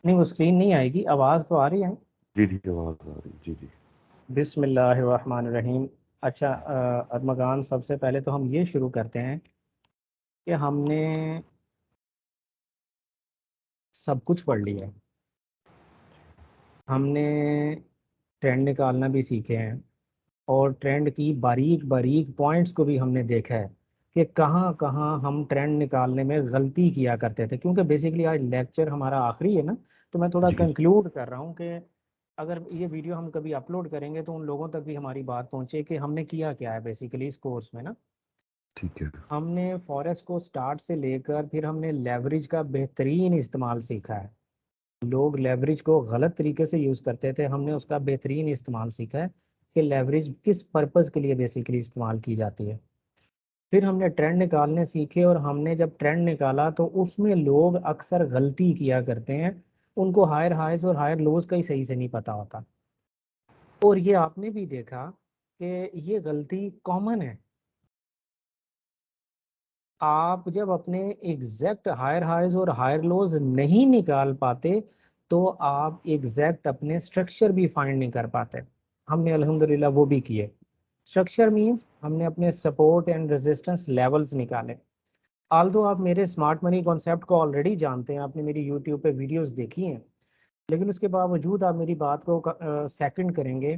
नहीं, वो स्क्रीन नहीं आएगी, आवाज़ तो आ रही है। जी जी, आवाज़ आ रही, जी जी। बिस्मिल्लाहिर्रहमानिर्रहीम। अच्छा, अरमगान, सबसे पहले तो हम ये शुरू करते हैं कि हमने सब कुछ पढ़ लिया है। हमने ट्रेंड निकालना भी सीखे हैं, और ट्रेंड की बारीक बारीक पॉइंट्स को भी हमने देखा है कि कहाँ कहाँ हम ट्रेंड निकालने में गलती किया करते थे। क्योंकि बेसिकली आज लेक्चर हमारा आखिरी है ना, तो मैं थोड़ा जी कंक्लूड कर रहा हूँ कि अगर ये वीडियो हम कभी अपलोड करेंगे तो उन लोगों तक भी हमारी बात पहुंचे कि हमने किया क्या है बेसिकली इस कोर्स में ना। ठीक है। हमने फॉरेक्स को स्टार्ट से लेकर फिर हमने लेवरेज का बेहतरीन इस्तेमाल सीखा है। लोग लेवरेज को गलत तरीके से यूज़ करते थे, हमने उसका बेहतरीन इस्तेमाल सीखा है कि लेवरेज किस पर्पज़ के लिए बेसिकली इस्तेमाल की जाती है। फिर हमने ट्रेंड निकालने सीखे, और हमने जब ट्रेंड निकाला तो उसमें लोग अक्सर गलती किया करते हैं, उनको हायर हाइज और हायर लोज का ही सही से नहीं पता होता। और ये आपने भी देखा कि ये गलती कॉमन है। आप जब अपने एग्जैक्ट हायर हाइज और हायर लोज नहीं निकाल पाते तो आप एग्जैक्ट अपने स्ट्रक्चर भी फाइंड नहीं कर पाते। हमने अल्हम्दुलिल्लाह वो भी किए। स्ट्रक्चर मींस हमने अपने सपोर्ट एंड रेजिस्टेंस लेवल्स निकाले। आल्दो आप मेरे स्मार्ट मनी कॉन्सेप्ट को ऑलरेडी जानते हैं, आपने मेरी यूट्यूब पे वीडियोस देखी हैं, लेकिन उसके बावजूद आप मेरी बात को सेकंड करेंगे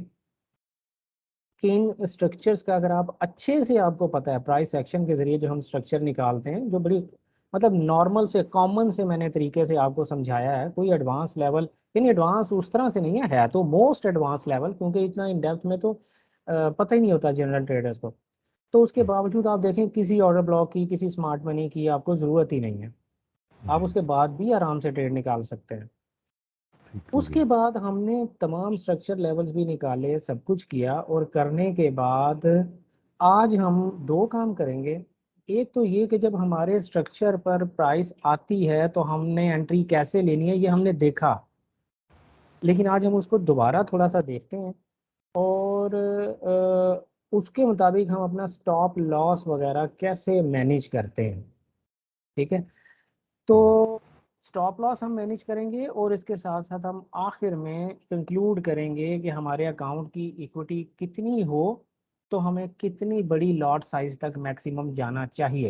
कि इन स्ट्रक्चर्स का अगर आप अच्छे से, आपको पता है प्राइस एक्शन के जरिए जो हम स्ट्रक्चर निकालते हैं, जो बड़ी मतलब नॉर्मल से कॉमन से मैंने तरीके से आपको समझाया है, कोई एडवांस लेवल यानी एडवांस उस तरह से नहीं है तो मोस्ट एडवांस लेवल, क्योंकि इतना इन डेप्थ में तो पता ही नहीं होता जनरल ट्रेडर्स को। तो उसके बावजूद आप देखें किसी ऑर्डर ब्लॉक की, किसी स्मार्ट मनी की आपको ज़रूरत ही नहीं है, आप जी, उसके बाद भी आराम से ट्रेड निकाल सकते हैं। ठीक हो उसके गया। बाद हमने तमाम स्ट्रक्चर लेवल्स भी निकाले, सब कुछ किया, और करने के बाद आज हम दो काम करेंगे। एक तो ये कि जब हमारे स्ट्रक्चर पर प्राइस आती है तो हमने एंट्री कैसे लेनी है ये हमने देखा, लेकिन आज हम उसको दोबारा थोड़ा सा देखते हैं, और उसके मुताबिक हम अपना स्टॉप लॉस वगैरह कैसे मैनेज करते हैं। ठीक है, तो स्टॉप लॉस हम मैनेज करेंगे, और इसके साथ साथ हम आखिर में कंक्लूड करेंगे कि हमारे अकाउंट की इक्विटी कितनी हो तो हमें कितनी बड़ी लॉट साइज तक मैक्सिमम जाना चाहिए।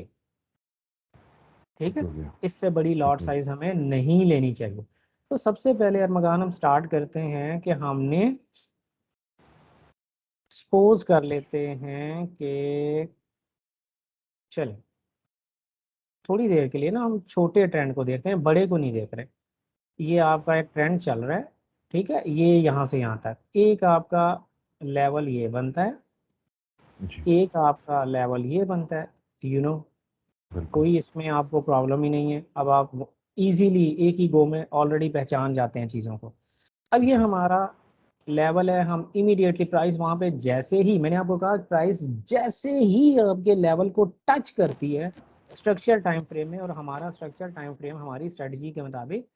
ठीक ठीक है, हो गया। इससे बड़ी ठीक लॉट हो गया। साइज हमें नहीं लेनी चाहिए। तो सबसे पहले अरमगान हम स्टार्ट करते हैं कि हमने सपोज कर लेते हैं कि चले थोड़ी देर के लिए ना हम छोटे ट्रेंड को देखते हैं, बड़े को नहीं देख रहे। ये आपका एक ट्रेंड चल रहा है, ठीक है, ये यहाँ से यहाँ तक एक आपका लेवल ये बनता है, जी, एक आपका लेवल ये बनता है, बिल्कुल। कोई इसमें आपको प्रॉब्लम ही नहीं है। अब आप इजीली एक ही गो में ऑलरेडी पहचान जाते हैं चीज़ों को। अब ये जी हमारा लेवल है, हम इमीडिएटली प्राइस वहां पे जैसे ही मैंने आपको कहा प्राइस जैसे ही आपके लेवल को टच करती है स्ट्रक्चर टाइम फ्रेम में, और हमारा स्ट्रक्चर टाइम फ्रेम हमारी स्ट्रेटजी के मुताबिक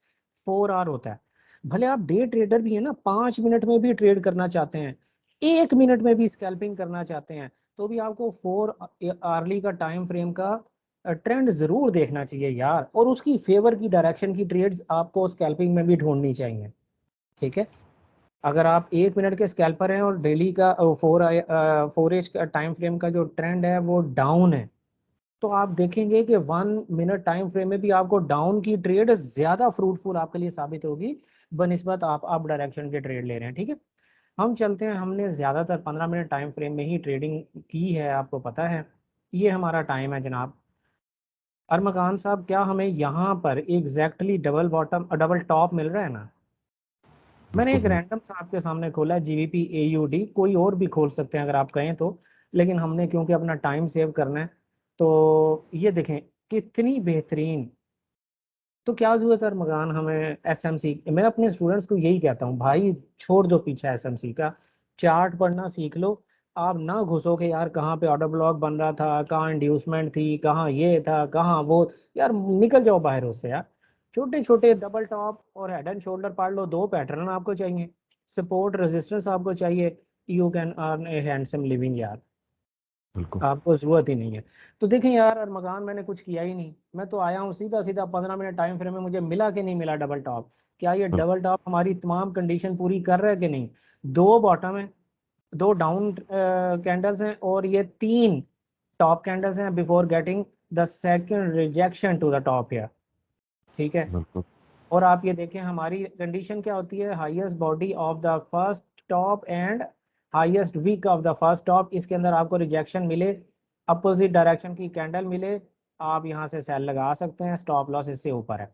4 आवर होता है। भले आप डे ट्रेडर भी है ना, 5 मिनट में भी ट्रेड करना चाहते हैं, 1 मिनट में भी स्कैल्पिंग करना चाहते हैं, तो भी आपको 4 आवर्ली का टाइम फ्रेम का ट्रेंड जरूर देखना चाहिए यार, और उसकी फेवर की डायरेक्शन की ट्रेड्स आपको स्कैल्पिंग में भी ढूंढनी चाहिए। ठीक है, अगर आप 1 मिनट के स्कैल्पर हैं और डेली का 4 एज का टाइम फ्रेम का जो ट्रेंड है वो डाउन है, तो आप देखेंगे कि 1 मिनट टाइम फ्रेम में भी आपको डाउन की ट्रेड ज्यादा फ्रूटफुल आपके लिए साबित होगी बनिस्बत आप अप डायरेक्शन के ट्रेड ले रहे हैं। ठीक है, हम चलते हैं, हमने ज्यादातर 15 मिनट टाइम फ्रेम में ही ट्रेडिंग की है, आपको पता है ये हमारा टाइम है जनाब। अरमकान साहब, क्या हमें यहाँ पर exactly double bottom double top मिल रहा है ना? मैंने बिल्कुल एक मिल। रैंडम सा आपके सामने खोला है, जीबीपी एयूडी, कोई और भी खोल सकते हैं अगर आप कहें तो, लेकिन हमने क्योंकि अपना टाइम सेव करना है तो ये देखें कितनी बेहतरीन। तो क्या जरूरत है मकान हमें एसएमसी, मैं अपने स्टूडेंट्स को यही कहता हूँ भाई, छोड़ दो पीछे एसएमसी का, चार्ट पढ़ना सीख लो। आप ना घुसो कि यार कहाँ पे ऑर्डर ब्लॉक बन रहा था, कहाँ इंड्यूसमेंट थी, कहाँ ये था, कहाँ वो, यार निकल जाओ बाहर उससे यार। छोटे छोटे डबल टॉप और हेड एंड शोल्डर पढ़ लो, दो पैटर्न आपको चाहिए, सपोर्ट रेजिस्टेंस आपको चाहिए, you can earn A handsome living यार। बिल्कुल। आपको जरूरत ही नहीं है। तो देखें यार अरमगान, मैंने कुछ किया ही नहीं, मैं तो आया हूँ सीधा सीधा 15 मिनट टाइम फ्रेम में, मुझे मिला कि नहीं मिला डबल टॉप? क्या ये बिल्कुल। डबल टॉप हमारी तमाम कंडीशन पूरी कर रहा है कि नहीं? दो बॉटम है, दो डाउन कैंडल्स हैं, और ये तीन टॉप कैंडल्स हैं before getting the second rejection to the top here. ठीक है। बिल्कुल। और आप ये देखें हमारी कंडीशन क्या होती है, highest body of the first top and highest wick of the first top, इसके अंदर आपको रिजेक्शन मिले, अपोजिट डायरेक्शन की कैंडल मिले, आप यहाँ से सेल लगा सकते हैं, स्टॉप लॉस इससे ऊपर है।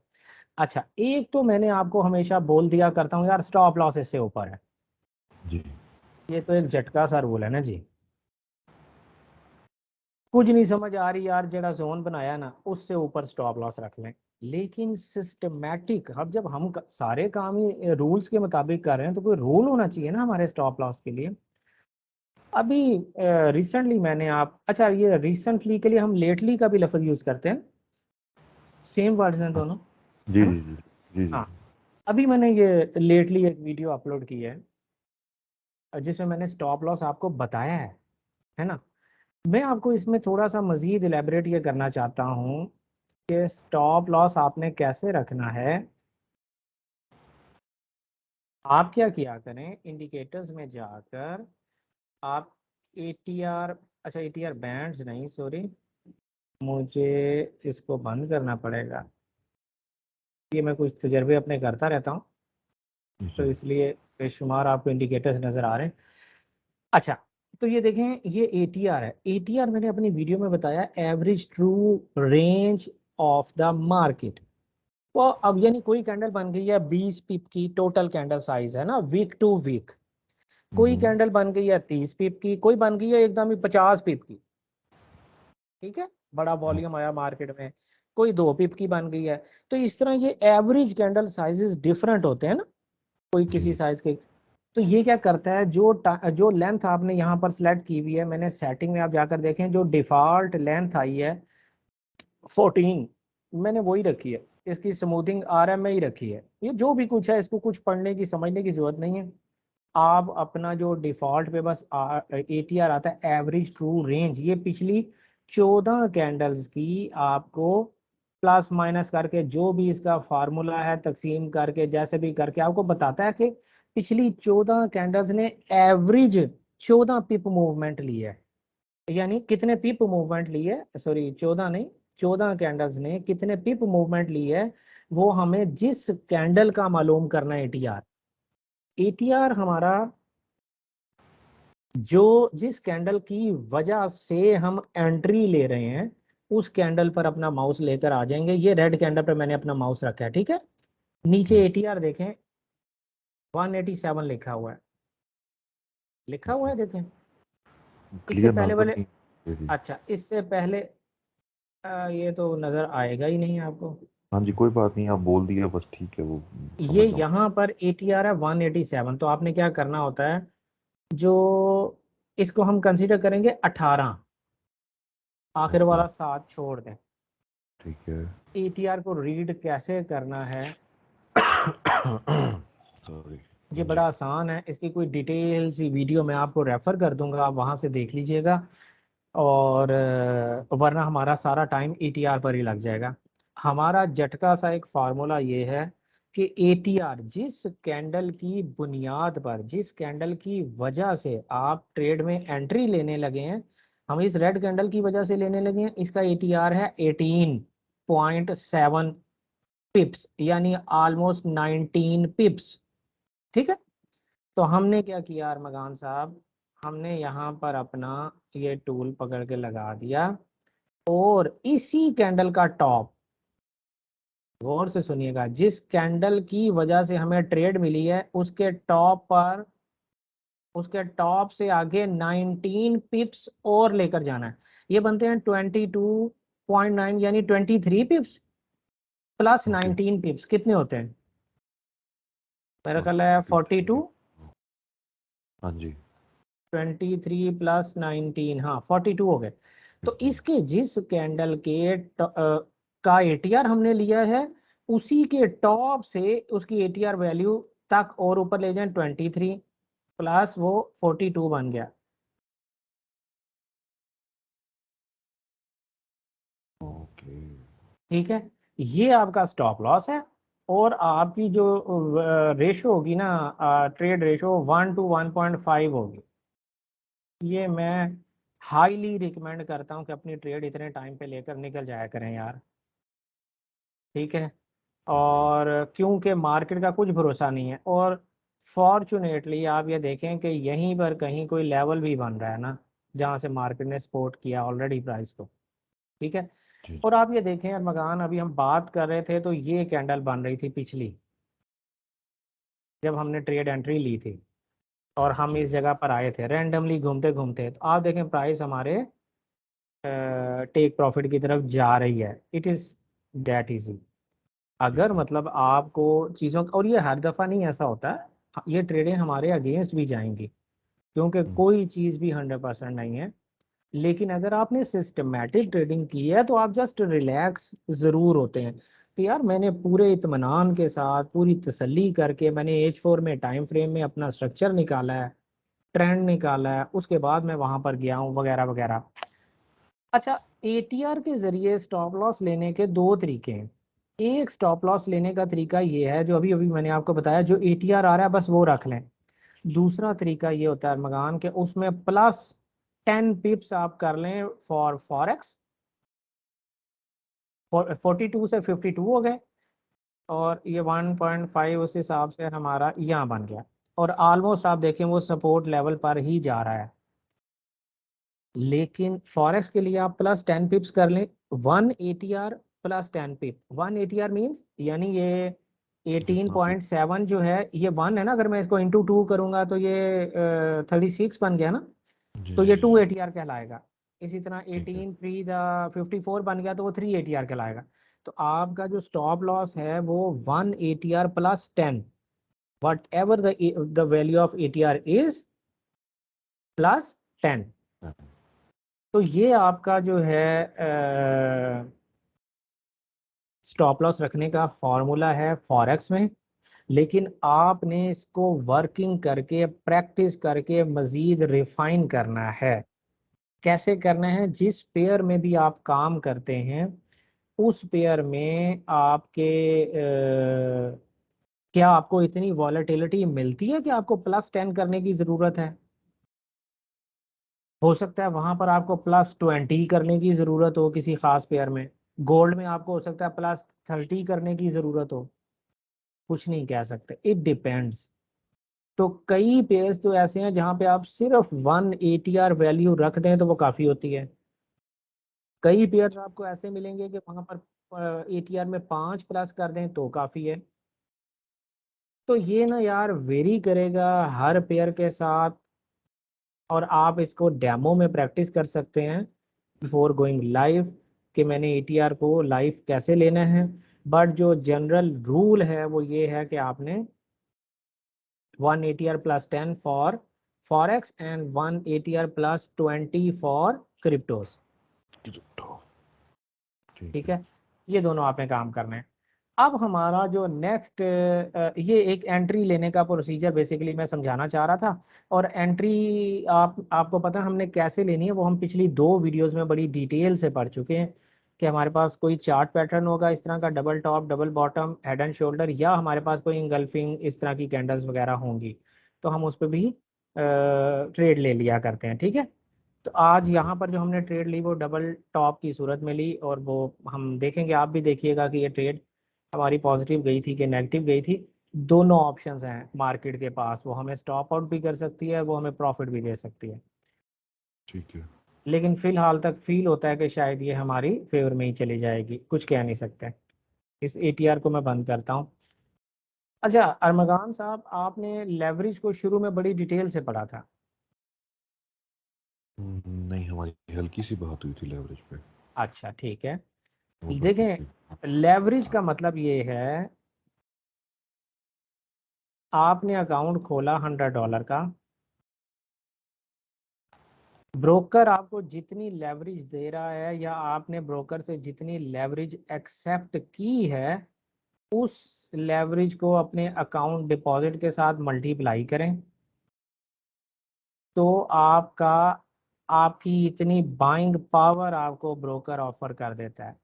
अच्छा, एक तो मैंने आपको हमेशा बोल दिया करता हूँ यार, स्टॉप लॉस इससे ऊपर है, जी। ये तो एक झटका सा रूल है ना जी। कुछ नहीं समझ आ रही यार, जरा जोन बनाया ना उससे ऊपर स्टॉप लॉस रख लें। लेकिन सिस्टमैटिक, अब जब हम सारे काम ही रूल्स के मुताबिक कर रहे हैं, तो कोई रूल होना चाहिए ना हमारे स्टॉप लॉस के लिए। अभी रिसेंटली मैंने आप, अच्छा ये रिसेंटली के लिए हम लेटली का भी लफ्ज यूज करते हैं, सेम वर्ड्स हैं दोनों, जी है ना? जी जी जी जी। हाँ। अभी मैंने ये लेटली एक वीडियो अपलोड की है, जिसमें मैंने स्टॉप लॉस आपको बताया है ना? मैं आपको इसमें थोड़ा सा मजीद इलेबरेट ये करना चाहता हूँ कि स्टॉप लॉस आपने कैसे रखना है। आप क्या किया करें, इंडिकेटर्स में जाकर आप एटीआर, अच्छा एटीआर बैंड्स नहीं, सॉरी, मुझे इसको बंद करना पड़ेगा, ये मैं कुछ तजर्बे अपने करता रहता हूँ, तो जी। इसलिए बेशुमार आपको इंडिकेटर्स नज़र आ रहे हैं। अच्छा, तो ये देखें, ये एटीआर है, एटीआर मैंने अपनी वीडियो में बताया average true range of the market. वो अब यानी कोई कैंडल बन गई है 20 पिप की, टोटल कैंडल साइज है ना वीक टू वीक, कोई हम्म। कैंडल बन गई है 30 पिप की, कोई बन गई है एकदम ही 50 पिप की। ठीक है, बड़ा वॉल्यूम आया मार्केट में, कोई 2 पिप की बन गई है। तो इस तरह ये एवरेज कैंडल साइजेस डिफरेंट होते हैं ना, कोई किसी जी। साइज के। तो ये क्या करता है, जो लेंथ आपने यहाँ पर सिलेक्ट की हुई है, मैंने सेटिंग में आप जाकर देखें, जो डिफॉल्ट लेंथ आई है 14, मैंने वही रखी है, इसकी स्मूथिंग आरएम में ही रखी है। ये जो भी कुछ है इसको कुछ पढ़ने की समझने की जरूरत नहीं है। आप अपना जो डिफॉल्ट पे बस एटीआर आता है एवरेज ट्रू रेंज, ये पिछली 14 कैंडल्स की आपको प्लस माइनस करके, जो भी इसका फार्मूला है तकसीम करके जैसे भी करके आपको बताता है कि पिछली 14 कैंडल्स ने एवरेज 14 पिप मूवमेंट ली है। यानी कितने पिप मूवमेंट ली है, सॉरी 14 नहीं, 14 कैंडल्स ने कितने पिप मूवमेंट ली है, वो हमें जिस कैंडल का मालूम करना है एटीआर। एटीआर हमारा जो जिस कैंडल की वजह से हम एंट्री ले रहे हैं, उस कैंडल पर अपना माउस लेकर आ जाएंगे। ये रेड कैंडल पर मैंने अपना माउस रखा है, ठीक है। नीचे एटीआर देखें, 187 लिखा हुआ है, लिखा हुआ है देखें। इससे क्लियर पहले नजर वाले, नहीं। जी। अच्छा इससे पहले ये तो नजर आएगा ही नहीं आपको। हाँ जी, कोई बात नहीं, आप बोल दिया बस, ठीक है वो। ये समझ जाऊँ। यहाँ पर एटीआर है 187, तो आपने क्या करना होता है, जो इसको हम कंसीडर करेंगे 18, आखिर ओके। वाला 7 छोड़ दें। ठीक है। एटीआर को रीड कैसे करना है, सॉरी। ये हाँ जी। बड़ा आसान है, इसकी कोई डिटेल सी वीडियो मैं आपको रेफर कर दूंगा, आप वहां से देख लीजिएगा। और वरना हमारा सारा टाइम एटीआर पर ही लग जाएगा। हमारा झटका सा एक फार्मूला ये है कि एटीआर जिस कैंडल की बुनियाद पर, जिस कैंडल की वजह से आप ट्रेड में एंट्री लेने लगे हैं, हम इस रेड कैंडल की वजह से लेने लगे हैं, इसका एटीआर है 18.7 पिप्स, यानी ऑलमोस्ट 19 पिप्स। ठीक है। तो हमने क्या किया अरमगान साहब, हमने यहाँ पर अपना ये टूल पकड़ के लगा दिया, और इसी कैंडल का टॉप, गौर से सुनिएगा, जिस कैंडल की वजह से हमें ट्रेड मिली है उसके टॉप पर, उसके टॉप से आगे 19 पिप्स और लेकर जाना है। ये बनते हैं 22.9, यानी 23 पिप्स प्लस ओके। 19 पिप्स कितने होते हैं, मेरा ख्याल है 42। 23। हाँ जी। 23 + 19, हाँ 42 हो गए। तो 15। इसके जिस कैंडल के का एटीआर हमने लिया है, उसी के टॉप से उसकी एटीआर वैल्यू तक और ऊपर ले जाएं 23 प्लस वो 42 बन गया। ठीक है, ये आपका स्टॉप लॉस है। और आपकी जो रेशो होगी ना, ट्रेड रेशो 1 to 1.5 होगी। ये मैं हाईली रिकमेंड करता हूँ कि अपनी ट्रेड इतने टाइम पे लेकर निकल जाया करें यार। ठीक है, और क्योंकि मार्केट का कुछ भरोसा नहीं है। और फॉर्चुनेटली आप ये देखें कि यहीं पर कहीं कोई लेवल भी बन रहा है ना, जहाँ से मार्केट ने सपोर्ट किया ऑलरेडी प्राइस को। ठीक है, जी और जी। आप ये देखें यार मकान, अभी हम बात कर रहे थे तो ये कैंडल बन रही थी पिछली, जब हमने ट्रेड एंट्री ली थी और हम जी इस जगह पर आए थे रैंडमली घूमते घूमते, तो आप देखें प्राइस हमारे टेक प्रॉफिट की तरफ जा रही है। It is that easy. जी अगर जी। मतलब आपको चीज़ों, और ये हर दफ़ा नहीं ऐसा होता है, ये ट्रेडें हमारे अगेंस्ट भी जाएंगी, क्योंकि हम्म, कोई चीज़ भी 100% नहीं है। लेकिन अगर आपने सिस्टमेटिक ट्रेडिंग की है तो आप जस्ट रिलैक्स ज़रूर होते हैं कि यार मैंने पूरे इत्मीनान के साथ पूरी तसल्ली करके मैंने H4 में टाइम फ्रेम में अपना स्ट्रक्चर निकाला है, ट्रेंड निकाला है, उसके बाद मैं वहां पर गया हूँ वगैरह वगैरह। अच्छा, एटीआर के जरिए स्टॉप लॉस लेने के दो तरीके हैं। एक स्टॉप लॉस लेने का तरीका ये है जो अभी अभी मैंने आपको बताया, जो एटीआर आ रहा है बस वो रख लें। दूसरा तरीका ये होता है मगान के, उसमें +10 पिप्स आप कर लें फॉर फॉरेक्स। 42 से 52 हो गए, और ये 1.5 उस हिसाब से हमारा यहाँ बन गया। और ऑलमोस्ट आप देखें वो सपोर्ट लेवल पर ही जा रहा है। लेकिन फॉरेक्स के लिए आप +10 पिप्स कर लें। 1 ATR +10 पिप, 1 ATR मीन्स यानी ये एटीन जितना भी। पॉइंट सेवन जो है ये 1 है ना, अगर मैं इसको इंटू 2 करूंगा तो ये 36 बन गया ना, जी तो जी ये जी टू जी। ए टी आर कहलाएगा। इसी तरह ठीक है। 18 3 द 54 बन गया तो वो 3 ATR कहलाएगा। तो आपका जो स्टॉप लॉस है वो 1 ATR +10, what ever the value of ATR is +10। हाँ, तो ये आपका जो है स्टॉप लॉस रखने का फॉर्मूला है फॉरेक्स में। लेकिन आपने इसको वर्किंग करके प्रैक्टिस करके मजीद रिफाइन करना है। कैसे करना है, जिस पेयर में भी आप काम करते हैं उस पेयर में आपके क्या आपको इतनी वॉलेटिलिटी मिलती है कि आपको +10 करने की ज़रूरत है। हो सकता है वहां पर आपको +20 करने की ज़रूरत हो किसी खास पेयर में। गोल्ड में आपको हो सकता है +30 करने की ज़रूरत हो। कुछ नहीं कह सकते, इट डिपेंड्स। तो कई पेयर्स तो ऐसे हैं जहां पे आप सिर्फ 1 ATR वैल्यू रख दें तो वो काफ़ी होती है। कई पेयर्स आपको ऐसे मिलेंगे कि वहां पर ATR में 5 प्लस कर दें तो काफ़ी है। तो ये ना यार वेरी करेगा हर पेयर के साथ। और आप इसको डेमो में प्रैक्टिस कर सकते हैं बिफोर गोइंग लाइव, कि मैंने ATR को लाइव कैसे लेना है। बट जो जनरल रूल है वो ये है कि आपने 1 ATR +10 for forex and 1 ATR +20 for cryptos. तो ठीक ठीक है। है, ये दोनों आपने काम करना है। अब हमारा जो नेक्स्ट, ये एक एंट्री लेने का प्रोसीजर बेसिकली मैं समझाना चाह रहा था। और एंट्री आपको पता है हमने कैसे लेनी है, वो हम पिछली 2 वीडियोस में बड़ी डिटेल से पढ़ चुके हैं। कि हमारे पास कोई चार्ट पैटर्न होगा इस तरह का, double top double bottom head and shoulder, या हमारे पास कोई इंगल्फिंग इस तरह की कैंडल्स वगैरह होंगी, तो हम उस पर भी ट्रेड ले लिया करते हैं। ठीक है, तो आज ओके। यहाँ पर जो हमने ट्रेड ली वो डबल टॉप की सूरत में ली, और वो हम देखेंगे, आप भी देखिएगा कि ये ट्रेड हमारी पॉजिटिव गई थी कि नेगेटिव गई थी। दोनों ऑप्शंस हैं मार्केट के पास, वो हमें स्टॉप आउट भी कर सकती है, वो हमें प्रॉफिट भी दे सकती है। ठीक है। लेकिन फिलहाल तक फील होता है कि शायद ये हमारी फेवर में ही चली जाएगी, कुछ कह नहीं सकते। इस ATR को मैं बंद करता हूँ। अच्छा अरमगान साहब, आपने लेवरेज को शुरू में बड़ी डिटेल से पढ़ा था। नहीं, हमारी हल्की सी बात हुई थी लेवरेज पे। अच्छा ठीक है, वो बाकी देखें की। लेवरेज का मतलब ये है, आपने अकाउंट खोला $100 का, ब्रोकर आपको जितनी लेवरेज दे रहा है या आपने ब्रोकर से जितनी लेवरेज एक्सेप्ट की है, उस लेवरेज को अपने अकाउंट डिपॉजिट के साथ मल्टीप्लाई करें, तो आपका आपकी इतनी बाइंग पावर आपको ब्रोकर ऑफर कर देता है।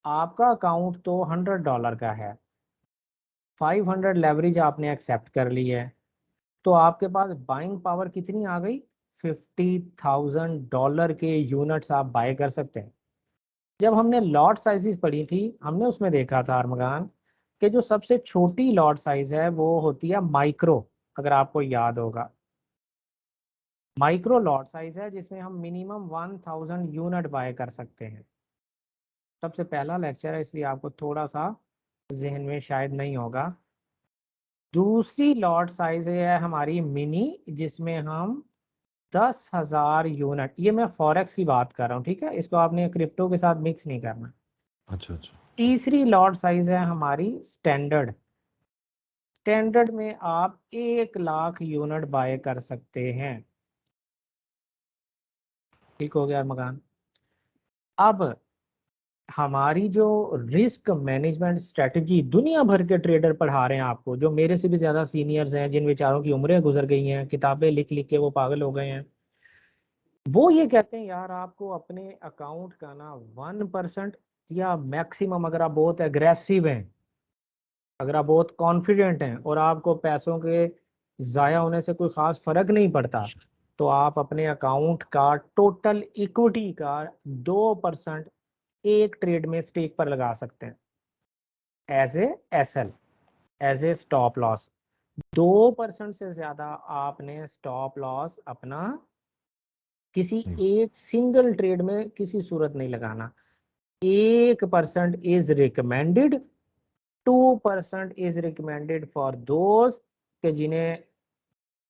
आपका अकाउंट तो $100 का है, 500 लेवरेज आपने एक्सेप्ट कर ली है, तो आपके पास बाइंग पावर कितनी आ गई? $50,000 के यूनिट्स आप बाय कर सकते हैं। जब हमने लॉट साइजेस पढ़ी थी, हमने उसमें देखा था अरमगान कि जो सबसे छोटी लॉट साइज है वो होती है माइक्रो, अगर आपको याद होगा। माइक्रो लॉट साइज है जिसमें हम मिनिमम 1000 यूनिट बाय कर सकते हैं। सबसे पहला लेक्चर है, इसलिए आपको थोड़ा सा जहन में शायद नहीं होगा। दूसरी लॉट साइज है हमारी मिनी, जिसमें हम 10,000 यूनिट, ये मैं फॉरेक्स की बात कर रहा हूँ, ठीक है, इसको आपने क्रिप्टो के साथ मिक्स नहीं करना। अच्छा अच्छा। तीसरी लॉट साइज है हमारी स्टैंडर्ड। स्टैंडर्ड में आप 1 लाख यूनिट बाय कर सकते हैं। ठीक हो गया मकान। अब हमारी जो रिस्क मैनेजमेंट स्ट्रेटजी दुनिया भर के ट्रेडर पढ़ा रहे हैं आपको, जो मेरे से भी ज्यादा सीनियर्स हैं, जिन बेचारों की उम्रें गुजर गई हैं, किताबें लिख लिख के वो पागल हो गए हैं, वो ये कहते हैं यार आपको अपने अकाउंट का ना 1% या मैक्सिमम, अगर आप बहुत एग्रेसिव हैं, अगर आप बहुत कॉन्फिडेंट हैं और आपको पैसों के ज़ाया होने से कोई ख़ास फर्क नहीं पड़ता, तो आप अपने अकाउंट का टोटल इक्विटी का 2% एक ट्रेड में स्टेक पर लगा सकते हैं, as a SL, as a stop loss. 2% से ज़्यादा आपने स्टॉप लॉस अपना किसी एक सिंगल ट्रेड में किसी सूरत नहीं लगाना। 1% is recommended, 2% is recommended for those के जिन्हें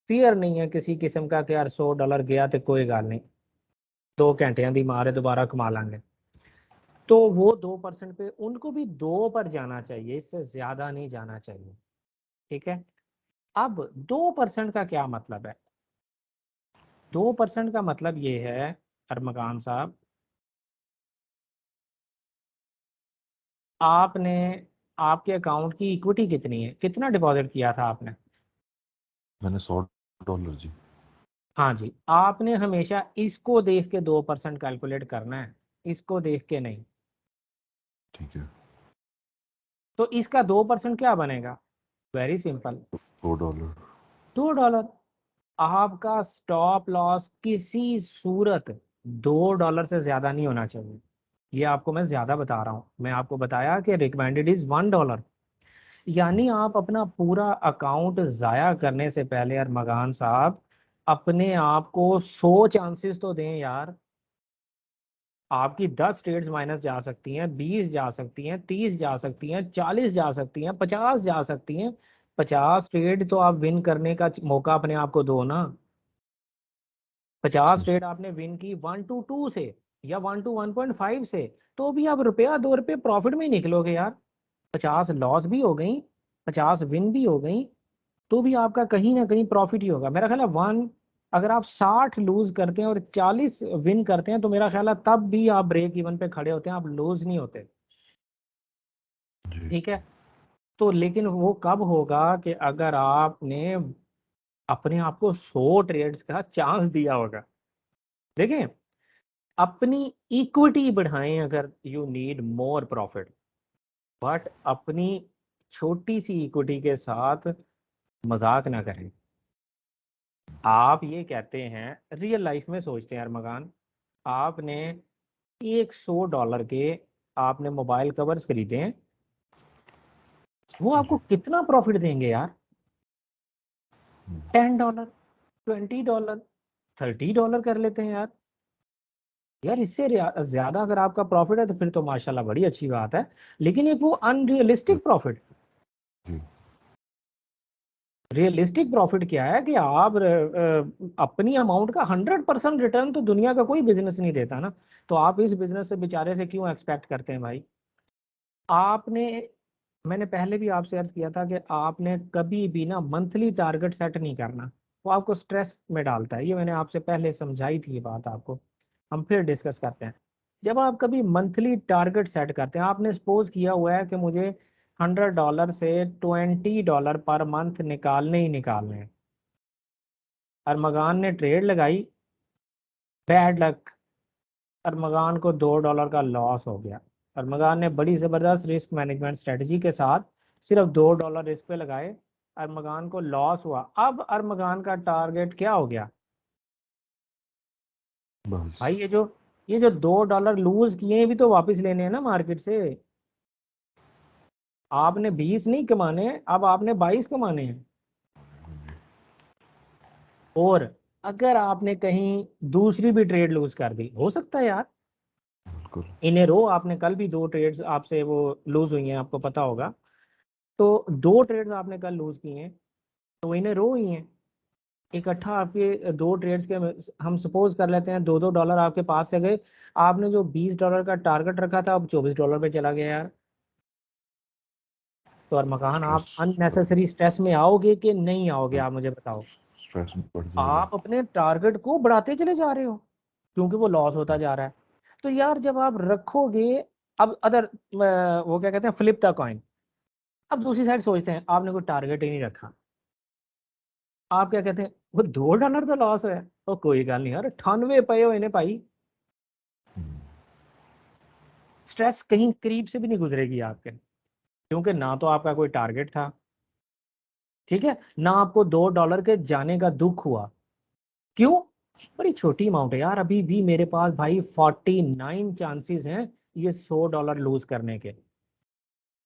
फियर नहीं है किसी किस्म का कि यार $100 गया तो कोई गल नहीं, 2 घंटिया दी मार है दोबारा कमा लेंगे, तो वो 2% पे उनको भी 2 पर जाना चाहिए, इससे ज्यादा नहीं जाना चाहिए। ठीक है। अब 2% का क्या मतलब है? 2% का मतलब ये है अरमगान साहब, आपने आपके अकाउंट की इक्विटी कितनी है, कितना डिपॉजिट किया था आपने? मैंने $100 जी। हाँ जी, आपने हमेशा इसको देख के 2% कैलकुलेट करना है, इसको देख के नहीं। ठीक है। तो इसका 2% क्या बनेगा? Very simple, $4। $2। आपका स्टॉप लॉस किसी सूरत $2 से ज्यादा नहीं होना चाहिए। ये आपको मैं ज्यादा बता रहा हूँ, मैं आपको बताया कि रिकमेंडेड इज $1। यानी आप अपना पूरा अकाउंट जाया करने से पहले यार मगान साहब, अपने आप को 100 चांसेस तो दें यार। आपकी 10 ट्रेड्स माइनस जा सकती हैं, 20 जा सकती हैं, 30 जा सकती हैं, 40 जा सकती हैं, 50 जा सकती हैं। 50 ट्रेड तो आप विन करने का मौका अपने आप को दो ना। 50 ट्रेड आपने विन की 1 to 2 से या 1 to 1.5 से, तो भी आप ₹1 2 प्रॉफिट में ही निकलोगे यार। 50 लॉस भी हो गई, 50 विन भी हो गई, तो भी आपका कहीं ना कहीं प्रॉफिट ही होगा। मेरा ख्याल है अगर आप 60 लूज करते हैं और 40 विन करते हैं, तो मेरा ख्याल है तब भी आप ब्रेक इवन पे खड़े होते हैं, आप लूज नहीं होते। जी। ठीक है। तो लेकिन वो कब होगा कि अगर आपने अपने आप को 100 ट्रेड्स का चांस दिया होगा। देखें, अपनी इक्विटी बढ़ाएं अगर you need more profit, but अपनी छोटी सी इक्विटी के साथ मजाक ना करें। आप ये कहते हैं, रियल लाइफ में सोचते हैं यार मकान, आपने एक $100 के आपने मोबाइल कवर्स खरीदे हैं, वो आपको जी। कितना प्रॉफिट देंगे यार? $10, $20, $30 कर लेते हैं यार। यार इससे ज्यादा अगर आपका प्रॉफिट है तो फिर तो माशाल्लाह बड़ी अच्छी बात है, लेकिन एक वो अनरियलिस्टिक प्रॉफिट। जी। रियलिस्टिक प्रॉफिट क्या है कि आप अपनी अमाउंट का 100% रिटर्न तो दुनिया का कोई बिजनेस नहीं देता ना, तो आप इस बिजनेस से बेचारे से क्यों एक्सपेक्ट करते हैं भाई? आपने, मैंने पहले भी आपसे अर्ज किया था कि आपने कभी भी ना मंथली टारगेट सेट नहीं करना, वो आपको स्ट्रेस में डालता है। ये मैंने आपसे पहले समझाई थी ये बात आपको, हम फिर डिस्कस करते हैं। जब आप कभी मंथली टारगेट सेट करते हैं, आपने सपोज किया हुआ है कि मुझे $100 से $20 पर मंथ निकालने ही निकालने हैं, अरमगान ने ट्रेड लगाई, बैड लक, अरमगान को $2 का लॉस हो गया। अरमगान ने बड़ी ज़बरदस्त रिस्क मैनेजमेंट स्ट्रेटजी के साथ सिर्फ $2 रिस्क पे लगाए, अरमगान को लॉस हुआ। अब अरमगान का टारगेट क्या हो गया बस भाई? ये जो $2 लूज किए हैं भी तो वापस लेने हैं ना मार्केट से। आपने 20 नहीं कमाने, अब आपने 22 कमाने हैं। और अगर आपने कहीं दूसरी भी ट्रेड लूज कर दी, हो सकता है यार, बिल्कुल। इन ए रो आपने कल भी 2 ट्रेड्स आपसे वो लूज हुई हैं, आपको पता होगा। तो 2 ट्रेड्स आपने कल लूज किए हैं, तो इन ए रो ही हैं इकट्ठा आपके 2 ट्रेड्स के। हम सपोज कर लेते हैं $2 आपके पास से गए, आपने जो $20 का टारगेट रखा था अब $24 पे चला गया यार। तो और मकान, स्ट्रेस आप अननेसेसरी स्ट्रेस में आओगे कि नहीं आओगे, आप मुझे बताओ। स्ट्रेस बढ़ जाएगा। आप अपने टारगेट को बढ़ाते चले जा रहे हो क्योंकि वो लॉस होता जा रहा है। तो यार जब आप रखोगे, अब अदर वो क्या कहते हैं, फ्लिप द कॉइन। अब दूसरी साइड सोचते हैं, आपने कोई टारगेट ही नहीं रखा, आप क्या कहते हैं, वो $2 तो लॉस है, तो कोई गल नहीं यार, 98 पे हो इन्हें भाई, हम्म, स्ट्रेस कहीं करीब से भी नहीं गुजरेगी आपके, क्योंकि ना तो आपका कोई टारगेट था, ठीक है, ना आपको $2 के जाने का दुख हुआ। क्यों? बड़ी छोटी अमाउंट है यार, अभी भी मेरे पास भाई 49 चांसेस हैं ये $100 लूज करने के।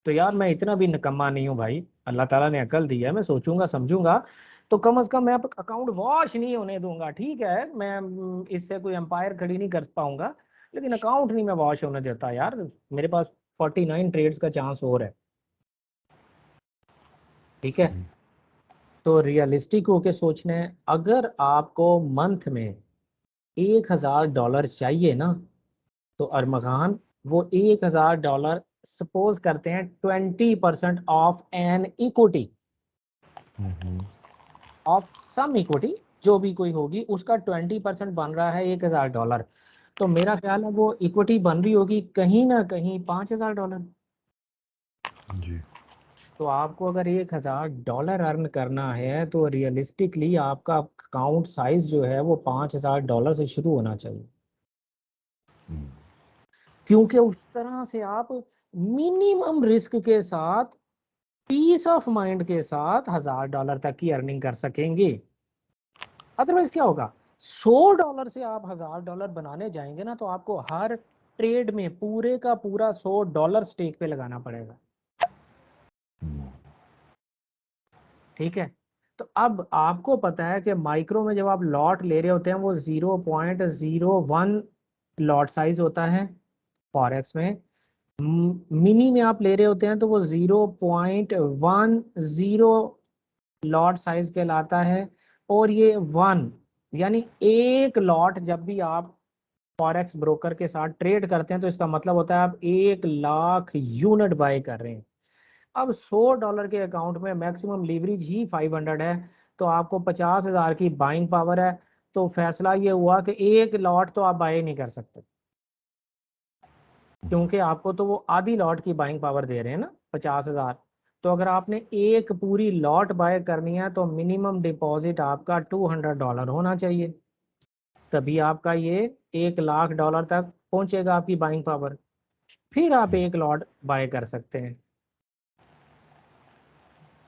तो यार मैं इतना भी निकम्मा नहीं हूँ भाई, अल्लाह ताला ने अकल दी है, मैं सोचूंगा समझूंगा, तो कम से कम मैं अकाउंट वॉश नहीं होने दूंगा। ठीक है, मैं इससे कोई एम्पायर खड़ी नहीं कर पाऊंगा, लेकिन अकाउंट नहीं मैं वॉश होने देता यार। मेरे पास 49 ट्रेड्स का चांस और है, ठीक है। जी। तो रियलिस्टिक होके सोचना है, अगर आपको मंथ में $1,000 चाहिए ना, तो अरमगान वो $1,000 सपोज करते हैं 20% off an equity, hmm, off some equity, जो भी कोई होगी उसका 20% बन रहा है $1,000। तो मेरा ख्याल है वो इक्विटी बन रही होगी कहीं ना कहीं $5,000। जी। तो आपको अगर $1,000 अर्न करना है तो रियलिस्टिकली आपका अकाउंट साइज जो है वो $5,000 से शुरू होना चाहिए, हम्म, क्योंकि उस तरह से आप मिनिमम रिस्क के साथ, पीस ऑफ माइंड के साथ $1,000 तक की अर्निंग कर सकेंगे। अदरवाइज क्या होगा, $100 से आप $1,000 बनाने जाएंगे ना, तो आपको हर ट्रेड में पूरे का पूरा $100 स्टेक पे लगाना पड़ेगा, हम्म, ठीक है। तो अब आपको पता है कि माइक्रो में जब आप लॉट ले रहे होते हैं वो 0.01 लॉट साइज होता है, फॉरेक्स में मिनी में आप ले रहे होते हैं तो वो 0.10 लॉट साइज कहलाता है। और ये वन, यानी एक लॉट, जब भी आप फॉरेक्स ब्रोकर के साथ ट्रेड करते हैं तो इसका मतलब होता है आप 1,00,000 यूनिट बाय कर रहे हैं। अब $100 के अकाउंट में मैक्सिमम लीवरेज ही 500 है, तो आपको 50,000 की बाइंग पावर है। तो फैसला ये हुआ कि एक लॉट तो आप बाय नहीं कर सकते, क्योंकि आपको तो वो आधी लॉट की बाइंग पावर दे रहे हैं ना, 50,000। तो अगर आपने एक पूरी लॉट बाय करनी है तो मिनिमम डिपॉजिट आपका $200 होना चाहिए, तभी आपका ये $1,00,000 तक पहुंचेगा आपकी बाइंग पावर, फिर आप एक लॉट बाय कर सकते हैं।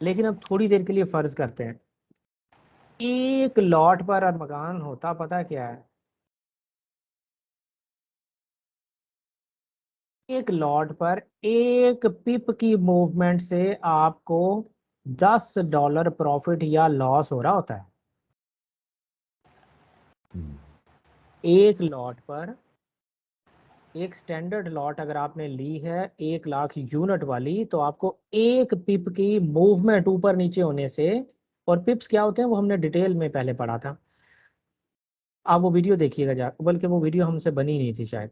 लेकिन अब थोड़ी देर के लिए फर्ज करते हैं एक लॉट पर अरमगान होता पता क्या है, एक लॉट पर एक पिप की मूवमेंट से आपको $10 प्रॉफिट या लॉस हो रहा होता है। हम्म, एक लॉट पर, एक स्टैंडर्ड लॉट अगर आपने ली है 1,00,000 यूनिट वाली, तो आपको एक पिप की मूवमेंट ऊपर नीचे होने से, और पिप्स क्या होते हैं वो हमने डिटेल में पहले पढ़ा था, आप वो वीडियो देखिएगा जा, बल्कि वो वीडियो हमसे बनी नहीं थी शायद।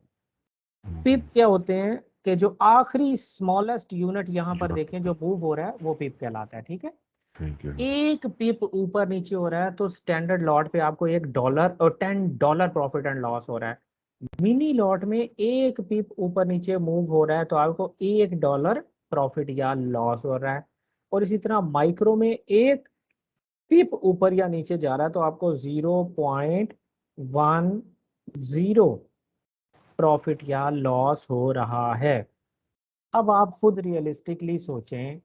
हम्म, पिप क्या होते हैं कि जो आखिरी स्मॉलेस्ट यूनिट यहाँ पर जो देखें जो मूव हो रहा है वो पिप कहलाता है, ठीक है। ठीक है। एक पिप ऊपर नीचे हो रहा है तो स्टैंडर्ड लॉट पे आपको $1 और $10 प्रॉफिट एंड लॉस हो रहा है। मिनी लॉट में एक पिप ऊपर नीचे मूव हो रहा है तो आपको $1 प्रॉफिट या लॉस हो रहा है। और इसी तरह माइक्रो में एक पिप ऊपर या नीचे जा रहा है तो आपको 0.10 प्रॉफिट या लॉस हो रहा है। अब आप खुद रियलिस्टिकली सोचें,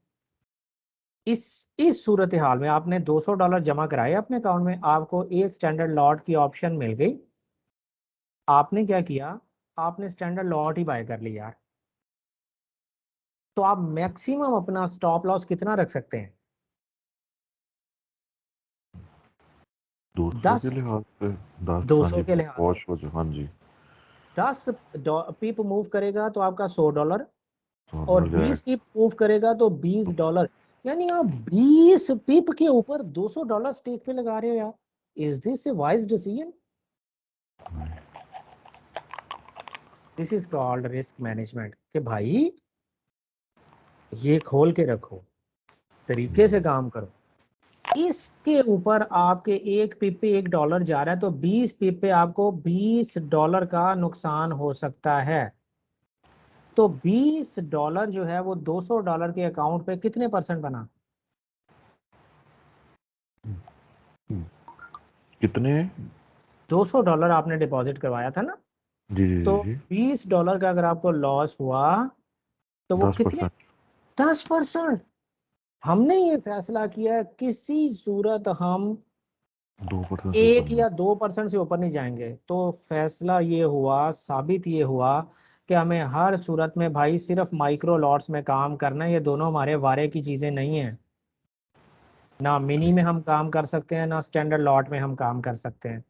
इस सूरत हाल में आपने $200 जमा कराए अपने अकाउंट में, आपको एक स्टैंडर्ड लॉट की ऑप्शन मिल गई, आपने क्या किया, आपने स्टैंडर्ड लॉट ही बाय कर लिया, तो आप मैक्सिमम अपना स्टॉप लॉस कितना रख सकते हैं? 200 के 10, लिहाज से 10, हाँ 200 जी, के लिहाज से पॉश हो जाए, हाँ जी। 10 पिप मूव करेगा तो आपका $100, और $100 जाए। 20 पिप मूव करेगा तो $20। यानी आप 20 पिप के ऊपर $200 स्टेक पे लगा रहे हो यार। Is this A wise decision? This is called risk management, कि भाई ये खोल के रखो, तरीके से काम करो। इसके ऊपर आपके एक पिप पे $1 जा रहा है, तो 20 पिप पे आपको $20 का नुकसान हो सकता है। तो $20 जो है वो $200 के अकाउंट पे कितने परसेंट बना? कितने? $200 आपने डिपॉजिट करवाया था ना, जी जी तो जी जी। $20 का अगर आपको लॉस हुआ तो वो कितने? 10%। 10%। हमने ये फैसला किया है, किसी सूरत हम 2% से ऊपर 1 नहीं। या 2% से ऊपर नहीं जाएंगे। तो फैसला ये हुआ, साबित ये हुआ कि हमें हर सूरत में भाई सिर्फ माइक्रो लॉट्स में काम करना है। ये दोनों हमारे वारे की चीजें नहीं है, ना मिनी में हम काम कर सकते हैं, ना स्टैंडर्ड लॉट में हम काम कर सकते हैं।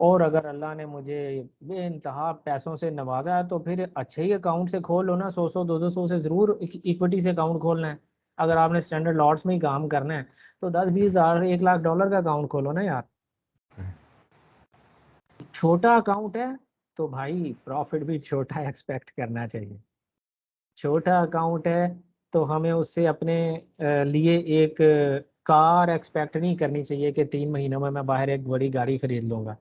और अगर अल्लाह ने मुझे बेइंतहा पैसों से नवाजा है तो फिर अच्छे ही अकाउंट से खोल लो ना, 100 200 से जरूर इक्विटी से अकाउंट खोलना है। अगर आपने स्टैंडर्ड लॉट्स में ही काम करना है तो 10-20 हज़ार $1 लाख का अकाउंट खोलो ना यार। छोटा अकाउंट है तो भाई प्रॉफिट भी छोटा एक्सपेक्ट करना चाहिए। छोटा अकाउंट है तो हमें उससे अपने लिए एक कार एक्सपेक्ट नहीं करनी चाहिए कि 3 महीनों में मैं बाहर एक बड़ी गाड़ी खरीद लूंगा,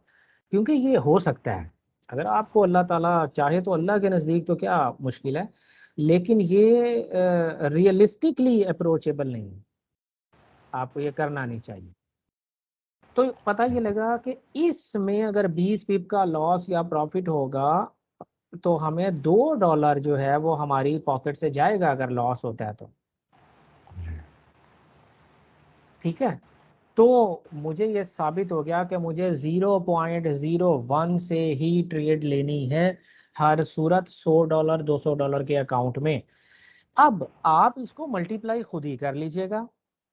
क्योंकि ये हो सकता है। अगर आपको अल्लाह ताला चाहे तो अल्लाह के नज़दीक तो क्या मुश्किल है, लेकिन ये रियलिस्टिकली अप्रोचेबल नहीं है, आपको ये करना नहीं चाहिए। तो पता ये लगा कि इसमें अगर 20 पिप का लॉस या प्रॉफिट होगा तो हमें $2 जो है वो हमारी पॉकेट से जाएगा अगर लॉस होता है तो। ठीक है, तो मुझे ये साबित हो गया कि मुझे 0.01 से ही ट्रेड लेनी है हर सूरत, $100 $200 के अकाउंट में। अब आप इसको मल्टीप्लाई खुद ही कर लीजिएगा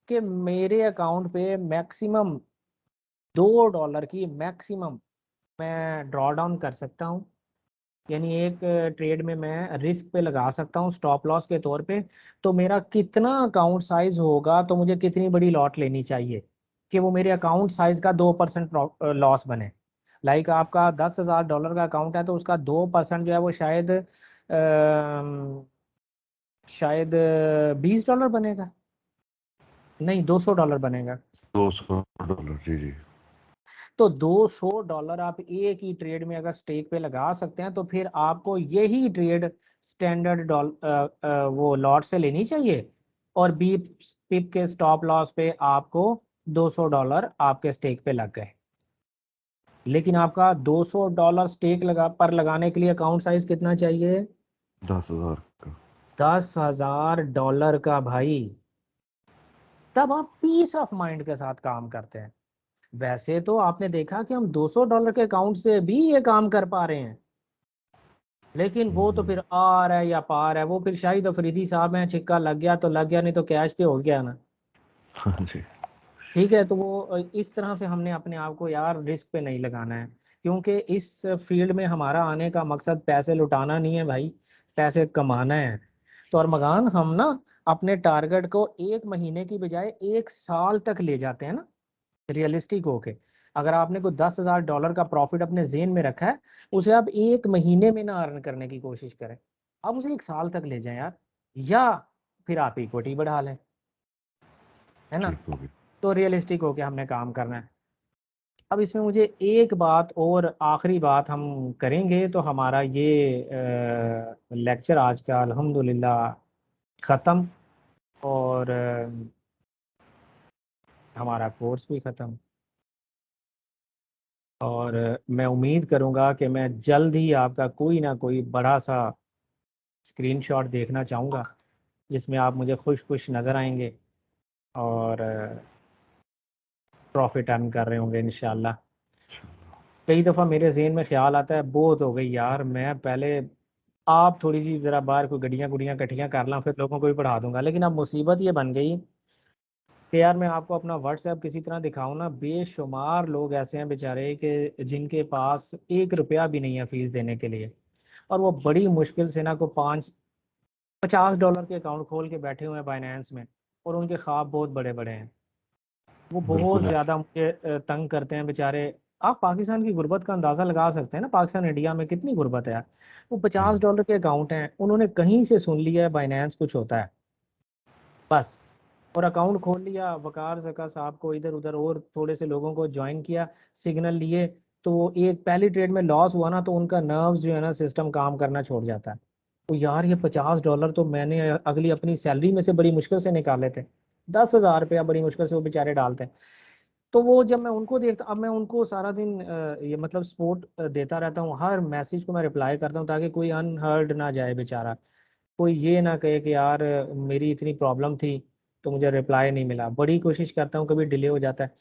कि मेरे अकाउंट पे मैक्सिमम $2 की मैक्सिमम मैं ड्रॉ डाउन कर सकता हूँ। यानी एक ट्रेड में मैं रिस्क पे लगा सकता हूँ स्टॉप लॉस के तौर पे। तो मेरा कितना अकाउंट साइज होगा, तो मुझे कितनी बड़ी लॉट लेनी चाहिए कि वो मेरे अकाउंट साइज का 2% लॉस बने। लाइक आपका $10,000 का अकाउंट है तो उसका 2% जो है वो शायद $20 बनेगा, नहीं $200 बनेगा। $200, जी जी। तो $200 आप एक ही ट्रेड में अगर स्टेक पे लगा सकते हैं तो फिर आपको यही ट्रेड स्टैंडर्ड वो लॉट से लेनी चाहिए, और बी पिप के स्टॉप लॉस पे आपको $200 आपके स्टेक पे लग गए। लेकिन आपका $200 स्टेक लगाने के लिए अकाउंट साइज कितना चाहिए? 10,000 का। $10,000 का भाई। तब आप पीस ऑफ माइंड के साथ काम करते हैं। वैसे तो आपने देखा कि हम $200 के अकाउंट से भी ये काम कर पा रहे हैं, लेकिन वो तो फिर आर है या पार है, वो फिर शाहिद अफरीदी साहब हैं, छिक्का लग गया तो लग गया, नहीं तो कैश तो हो गया ना। हाँ जी। ठीक है, तो वो इस तरह से हमने अपने आप को यार रिस्क पे नहीं लगाना है, क्योंकि इस फील्ड में हमारा आने का मकसद पैसे लुटाना नहीं है भाई, पैसे कमाना है। तो और मगान हम ना अपने टारगेट को 1 महीने की बजाय 1 साल तक ले जाते हैं ना, रियलिस्टिक होके। अगर आपने कोई $10,000 का प्रॉफिट अपने जेन में रखा है, उसे आप 1 महीने में ना अर्न करने की कोशिश करें, आप उसे 1 साल तक ले जाएं यार, या फिर आप इक्विटी बढ़ा लें, है ना। ठीक हो गया। तो रियलिस्टिक होके हमने काम करना है। अब इसमें मुझे एक बात और, आखिरी बात हम करेंगे तो हमारा ये लेक्चर आज का अल्हम्दुलिल्लाह ख़त्म, और हमारा कोर्स भी ख़त्म। और मैं उम्मीद करूंगा कि मैं जल्द ही आपका कोई ना कोई बड़ा सा स्क्रीनशॉट देखना चाहूँगा जिसमें आप मुझे खुश खुश नज़र आएंगे और प्रॉफिट अर्न कर रहे होंगे इंशाल्लाह। कई दफ़ा मेरे जहन में ख्याल आता है बहुत हो गई यार, मैं पहले आप थोड़ी सी ज़रा बाहर कोई गड्डियाँ गुड़ियाँ इकट्ठियाँ कर ला, फिर लोगों को भी पढ़ा दूंगा। लेकिन अब मुसीबत ये बन गई कि यार मैं आपको अपना व्हाट्सएप किसी तरह दिखाऊं ना, बेशुमार लोग ऐसे हैं बेचारे कि जिनके पास 1 रुपया भी नहीं है फीस देने के लिए, और वो बड़ी मुश्किल से ना को 50 डॉलर के अकाउंट खोल के बैठे हुए हैं बाइनेंस में, और उनके ख्वाब बहुत बड़े बड़े हैं। वो बहुत बिल्कुल ऐसे। ज़्यादा मुझे तंग करते हैं बेचारे। आप पाकिस्तान की गुर्बत का अंदाज़ा लगा सकते हैं ना, पाकिस्तान इंडिया में कितनी गुर्बत है यार। वो 50 डॉलर के अकाउंट हैं, उन्होंने कहीं से सुन लिया है बाइनेंस कुछ होता है बस, और अकाउंट खोल लिया, वकार जका साहब को इधर उधर और थोड़े से लोगों को ज्वाइन किया, सिग्नल लिए, तो एक पहली ट्रेड में लॉस हुआ ना तो उनका नर्व्स जो है ना सिस्टम काम करना छोड़ जाता है। तो यार ये 50 डॉलर तो मैंने अगली अपनी सैलरी में से बड़ी मुश्किल से निकाले थे, 10,000 रुपया बड़ी मुश्किल से वो बेचारे डालते हैं। तो वो जब मैं उनको देखता, अब मैं उनको सारा दिन ये मतलब सपोर्ट देता रहता हूँ, हर मैसेज को मैं रिप्लाई करता हूँ ताकि कोई अनहर्ड ना जाए बेचारा, कोई ये ना कहे कि यार मेरी इतनी प्रॉब्लम थी तो मुझे रिप्लाई नहीं मिला। बड़ी कोशिश करता हूँ, कभी डिले हो जाता है।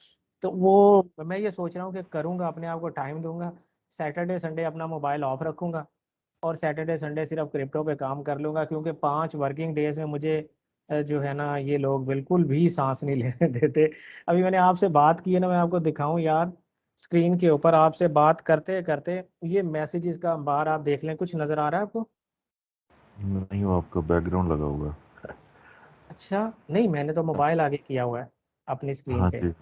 तो वो मैं ये सोच रहा हूँ कि करूँगा, अपने आप को टाइम दूंगा, सैटरडे संडे अपना मोबाइल ऑफ रखूँगा और सैटरडे संडे सिर्फ क्रिप्टो पे काम कर लूँगा, क्योंकि 5 वर्किंग डेज में मुझे जो है ना ये लोग बिल्कुल भी सांस नहीं लेने देते। अभी मैंने आपसे बात की है ना, मैं आपको दिखाऊं यार स्क्रीन के ऊपर, आपसे बात करते करते ये मैसेजेस का अंबार आप देख लें, कुछ नज़र आ रहा है आपको? नहीं, वो आपका बैकग्राउंड लगा हुआ है। अच्छा, नहीं मैंने तो मोबाइल आगे किया हुआ है अपनी स्क्रीन हाँ पे। जी।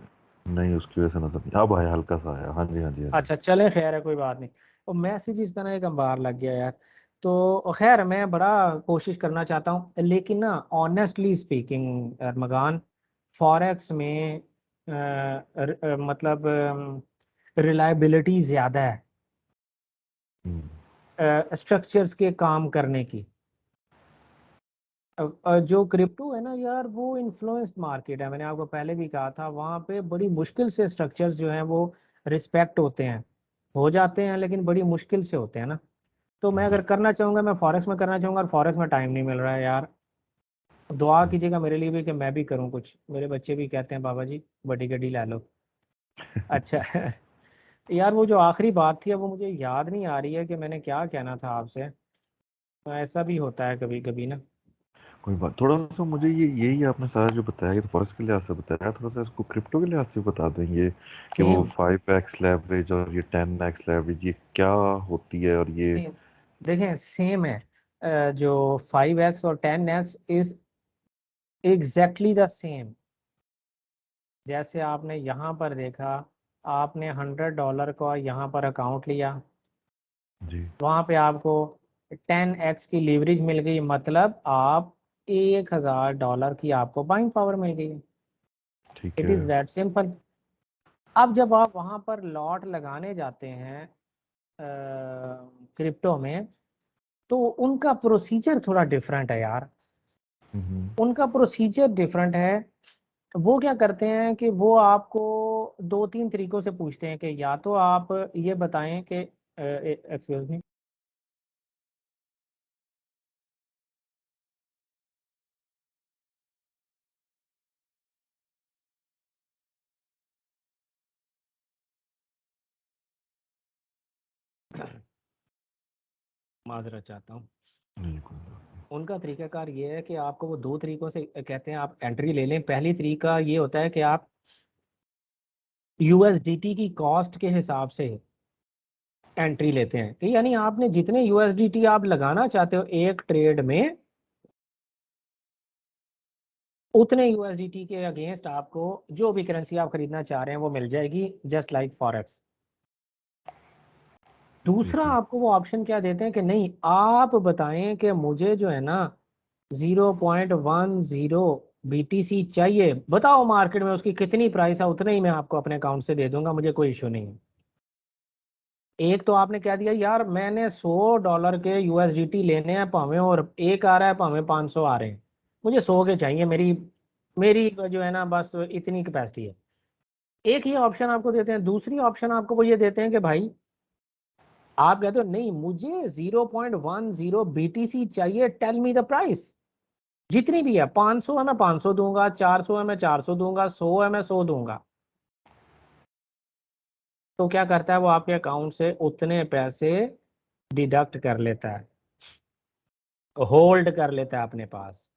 नहीं, उसकी वजह से नजर नहीं, अब आया, हल्का सा आया। हाँ जी, हाँ जी, हाँ जी। अच्छा चलें, खैर है कोई बात नहीं। तो मैसेजेस का ना एक अंबार लग गया यार। तो खैर मैं बड़ा कोशिश करना चाहता हूँ, लेकिन ना ऑनेस्टली स्पीकिंग अरमगान, फॉरेक्स में मतलब रिलायबिलिटी ज़्यादा है हम्म, स्ट्रक्चर्स के काम करने की। जो क्रिप्टो है ना यार, वो इन्फ्लुएंस्ड मार्केट है, मैंने आपको पहले भी कहा था, वहाँ पे बड़ी मुश्किल से स्ट्रक्चर्स जो हैं वो रिस्पेक्ट होते हैं, हो जाते हैं लेकिन बड़ी मुश्किल से होते हैं ना। तो मैं अगर करना चाहूँगा, मैं फॉरेक्स में करना चाहूँगा, और फॉरेक्स में टाइम नहीं मिल रहा है यार। दुआ कीजिएगा मेरे लिए भी कि मैं भी करूँ कुछ, मेरे बच्चे भी कहते हैं पापा जी बड़ी गड्डी ला लो। अच्छा यार वो जो आखिरी बात थी अब वो मुझे याद नहीं आ रही है कि मैंने क्या कहना था आपसे। तो ऐसा भी होता है कभी कभी ना। कोई बात, थोड़ा सा मुझे ये यही आपने सारा जो बताया, ये तो फॉरेक्स के लिहाज से बताया, थोड़ा सा इसको क्रिप्टो के लिहाज से बता देंगे कि वो सेम 5x लेवरेज और ये 10x लेवरेज ये क्या होती है, और ये। सेम देखें सेम है। जो 5x और 10x is exactly the same. जैसे आपने यहाँ पर देखा, आपने $100 का यहाँ पर अकाउंट लिया, जी। वहाँ पे आपको 10x की लीवरेज मिल गई, मतलब आप $1,000 की आपको बाइंग पावर मिल गई है। ठीक इट है। Is that simple. अब जब आप वहाँ पर लॉट लगाने जाते हैं क्रिप्टो में, तो उनका प्रोसीजर थोड़ा डिफरेंट है यार। हम्म, उनका प्रोसीजर डिफरेंट है। वो क्या करते हैं कि वो आपको दो तीन तरीकों से पूछते हैं कि या तो आप ये बताएं कि एक्सक्यूज मी, माजरत चाहता हूँ। नहीं, कोई बात उनका तरीकाकार ये है कि आपको वो दो तरीकों से कहते हैं आप एंट्री ले लें। पहली तरीका ये होता है कि आप यूएसडीटी की कॉस्ट के हिसाब से एंट्री लेते हैं, कि यानी आपने जितने यूएसडीटी आप लगाना चाहते हो एक ट्रेड में, उतने यूएसडीटी के अगेंस्ट आपको जो भी करेंसी आप खरीदना चाह रहे हैं वो मिल जाएगी, जस्ट लाइक फॉरेक्स। है। दूसरा जी। आपको वो ऑप्शन क्या देते हैं कि नहीं, आप बताएं कि मुझे जो है ना 0.10 BTC चाहिए, बताओ मार्केट में उसकी कितनी प्राइस है, उतने ही मैं आपको अपने अकाउंट से दे दूंगा, मुझे कोई इशू नहीं है। एक तो आपने कह दिया यार मैंने $100 के यूएसडीटी लेने हैं, भावें और एक आ रहा है भावें 500 आ रहे हैं, मुझे 100 के चाहिए, मेरी मेरी जो है ना बस इतनी कैपेसिटी है। एक ही ऑप्शन आपको देते हैं। दूसरी ऑप्शन आपको वो ये देते हैं कि भाई आप कहते हो नहीं मुझे 0.10 BTC चाहिए, टेल मी द प्राइस, जितनी भी है, 500 है मैं 500 दूंगा, 400 है मैं 400 दूंगा, 100 है मैं 100 दूंगा। तो क्या करता है वो आपके अकाउंट से उतने पैसे डिडक्ट कर लेता है, होल्ड कर लेता है अपने पास।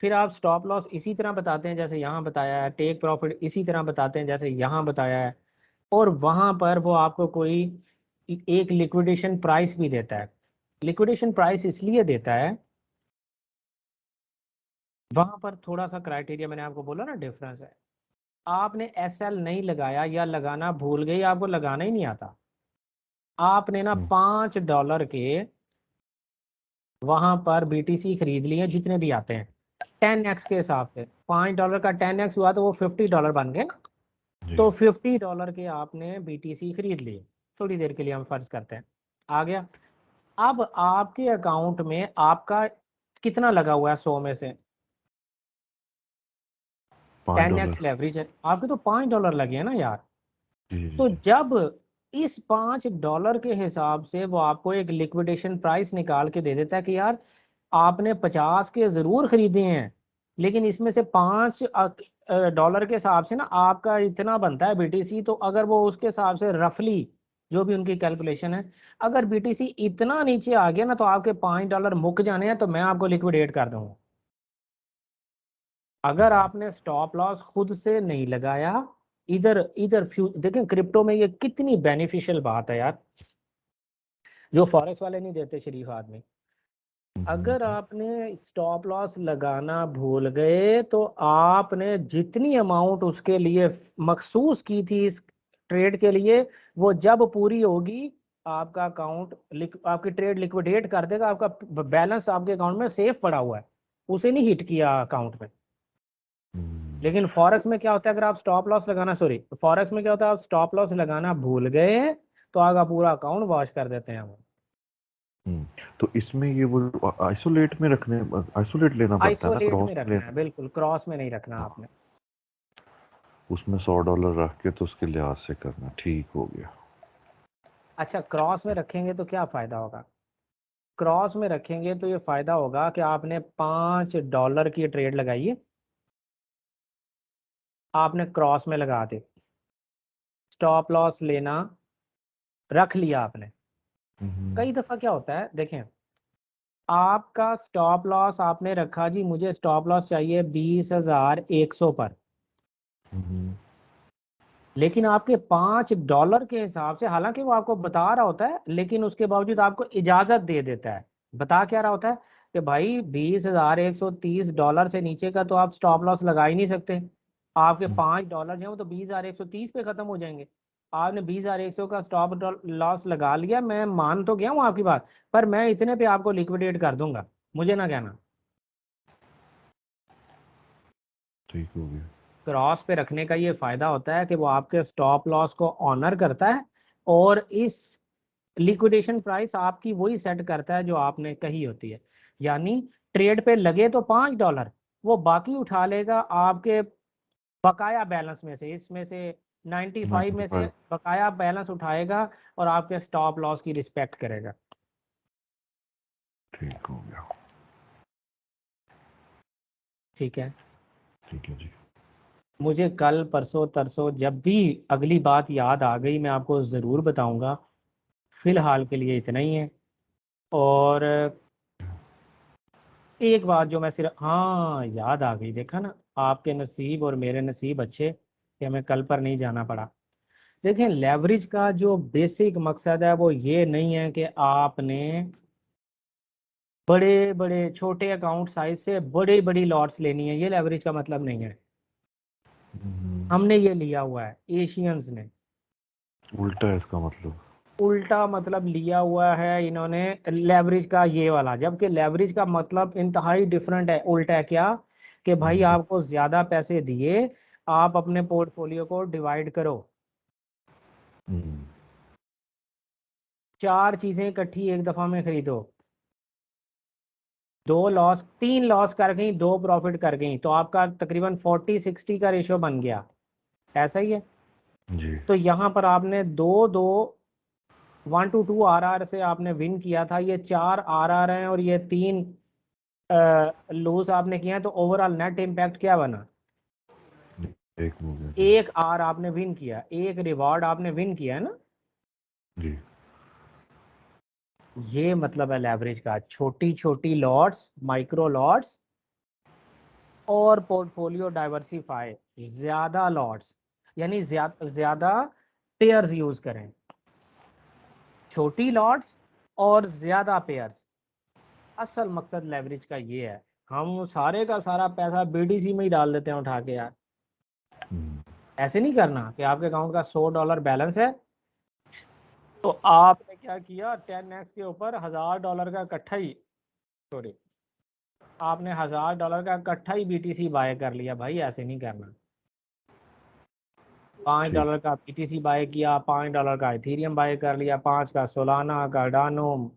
फिर आप स्टॉप लॉस इसी तरह बताते हैं जैसे यहाँ बताया है, टेक प्रॉफिट इसी तरह बताते हैं जैसे यहाँ बताया है, और वहां पर वो आपको कोई एक लिक्विडेशन प्राइस भी देता है। लिक्विडेशन प्राइस इसलिए देता है, वहां पर थोड़ा सा क्राइटेरिया मैंने आपको बोला ना डिफरेंस है। आपने SL नहीं लगाया या लगाना भूल गए, आपको लगाना ही नहीं आता, आपने ना $5 के वहां पर BTC खरीद लिए जितने भी आते हैं 10x के हिसाब से, $5 का 10x हुआ तो वो $50 बन गए। जी। तो $50 के आपने BTC खरीद लिए, थोड़ी देर के लिए हम फर्ज करते हैं, आ गया। अब आपके अकाउंट में आपका कितना लगा हुआ है 100 में से, $5। 10x लेवरेज है, आपके तो $5 लगे हैं ना यार। जी जी तो जी। जब इस $5 के हिसाब से वो आपको एक लिक्विडेशन प्राइस निकाल के दे देता है कि यार आपने 50 के जरूर खरीदे हैं, लेकिन इसमें से $5 के हिसाब से ना आपका इतना बनता है BTC। तो अगर वो उसके हिसाब से रफली जो भी उनकी कैलकुलेशन है, अगर BTC इतना नीचे आ गया ना तो आपके $5 मुक जाने हैं, तो मैं आपको लिक्विडेट कर दूंगा। अगर आपने स्टॉप लॉस खुद से नहीं लगाया, इधर इधर देखें क्रिप्टो में ये कितनी बेनिफिशियल बात है यार, जो फॉरेक्स वाले नहीं देते शरीफ आदमी। अगर आपने स्टॉप लॉस लगाना भूल गए तो आपने जितनी अमाउंट उसके लिए मखसूस की थी इस ट्रेड के लिए, वो जब पूरी होगी आपका अकाउंट आपकी ट्रेड लिक्विडेट कर देगा, आपका बैलेंस आपके अकाउंट में सेफ पड़ा हुआ है, उसे नहीं हिट किया अकाउंट में। लेकिन फॉरेक्स में क्या होता है, अगर आप स्टॉप लॉस लगाना, सॉरी, फॉरेक्स में क्या होता है, आप स्टॉप लॉस लगाना भूल गए तो आपका पूरा अकाउंट वॉश कर देते हैं वो। तो इसमें ये वो आइसोलेट में रखने, आइसोलेट लेना पड़ता है ना, आइसोलेट में क्रॉस में रखना लेना। है, बिल्कुल क्रॉस में नहीं रखना आपने। उसमें $100 रख के तो उसके लिहाज से करना, ठीक हो गया। अच्छा, क्रॉस में रखेंगे तो क्या फायदा होगा, क्रॉस में रखेंगे तो ये फायदा होगा कि आपने $5 की ट्रेड लगाई है, आपने क्रॉस में लगा दी, स्टॉप लॉस लेना रख लिया आपने। कई दफा क्या होता है देखें, आपका स्टॉप लॉस आपने रखा जी, मुझे स्टॉप लॉस चाहिए 20,100 पर, लेकिन आपके $5 के हिसाब से, हालांकि वो आपको बता रहा होता है लेकिन उसके बावजूद आपको इजाजत दे देता है। बता क्या रहा होता है कि भाई $20,130 से नीचे का तो आप स्टॉप लॉस लगा ही नहीं सकते, आपके $5 जो है वो तो 20,130 पे खत्म हो जाएंगे। आपने 20,100 का स्टॉप लॉस लगा लिया, मैं मान तो गया हूँ आपकी बात, पर मैं इतने पे आपको लिक्विडेट कर दूंगा, मुझे ना कहना। ठीक हो गया। क्रॉस पे रखने का ये फायदा होता है कि वो आपके स्टॉप लॉस को ऑनर करता है, और इस लिक्विडेशन प्राइस आपकी वही सेट करता है जो आपने कही होती है। यानी ट्रेड पे लगे तो $5, वो बाकी उठा लेगा आपके बकाया बैलेंस में से, इसमें से 95 में से 95। बकाया बैलेंस उठाएगा और आपके स्टॉप लॉस की रिस्पेक्ट करेगा। ठीक हो गया। ठीक है, ठीक है जी। मुझे कल परसों तरसों जब भी अगली बात याद आ गई मैं आपको ज़रूर बताऊंगा। फिलहाल के लिए इतना ही है। और एक बात जो मैं सिर्फ, हाँ याद आ गई, देखा ना, आपके नसीब और मेरे नसीब अच्छे कि हमें कल पर नहीं जाना पड़ा। देखें लेवरेज का जो बेसिक मकसद है वो ये नहीं है कि आपने बड़े बड़े छोटे अकाउंट साइज से बड़ी बड़ी लॉट्स लेनी है, ये लेवरेज का मतलब नहीं है। हमने ये लिया हुआ है, एशियंस ने उल्टा है इसका मतलब। उल्टा मतलब लिया हुआ है इन्होंने लेवरेज का ये वाला, जबकि लेवरेज का मतलब इंतहाई डिफरेंट है। उल्टा है क्या, कि भाई आपको ज्यादा पैसे दिए, आप अपने पोर्टफोलियो को डिवाइड करो, चार चीजें इकट्ठी एक दफा में खरीदो, दो लॉस, तीन लॉस कर गई, दो प्रॉफिट कर गई, तो आपका तकरीबन 40-60 का रेशियो बन गया, ऐसा ही है। जी। तो यहाँ पर आपने दो दो 1 to 2 RR से आपने विन किया था, ये 4 RR हैं और ये 3 लूज आपने किया है, तो ओवरऑल नेट इम्पैक्ट क्या बना? एक हो गया जी। एक आर आपने विन किया, एक रिवॉर्ड आपने विन किया है ना। जी ये मतलब है लेवरेज का, छोटी छोटी लॉट्स, माइक्रो लॉट्स और पोर्टफोलियो डाइवर्सिफाई, ज्यादा लॉट्स, यानी ज्यादा पेयर्स यूज करें, छोटी लॉट्स और ज्यादा पेयर्स। असल मकसद लेवरेज का ये है। हम सारे का सारा पैसा बीडीसी में ही डाल देते हैं उठा के यार। हम्म, ऐसे नहीं करना कि आपके अकाउंट का $100 बैलेंस है तो आपने क्या किया, 10x के ऊपर $1000 का इकट्ठा ही, सॉरी, आपने $1000 का इकट्ठा ही बीटीसी बाय कर लिया। भाई ऐसे नहीं करना। पाँच ठीक। डॉलर का बीटीसी बाय किया, $5 का इथीरियम बाय कर लिया, 5 का सोलाना, कार्डानो,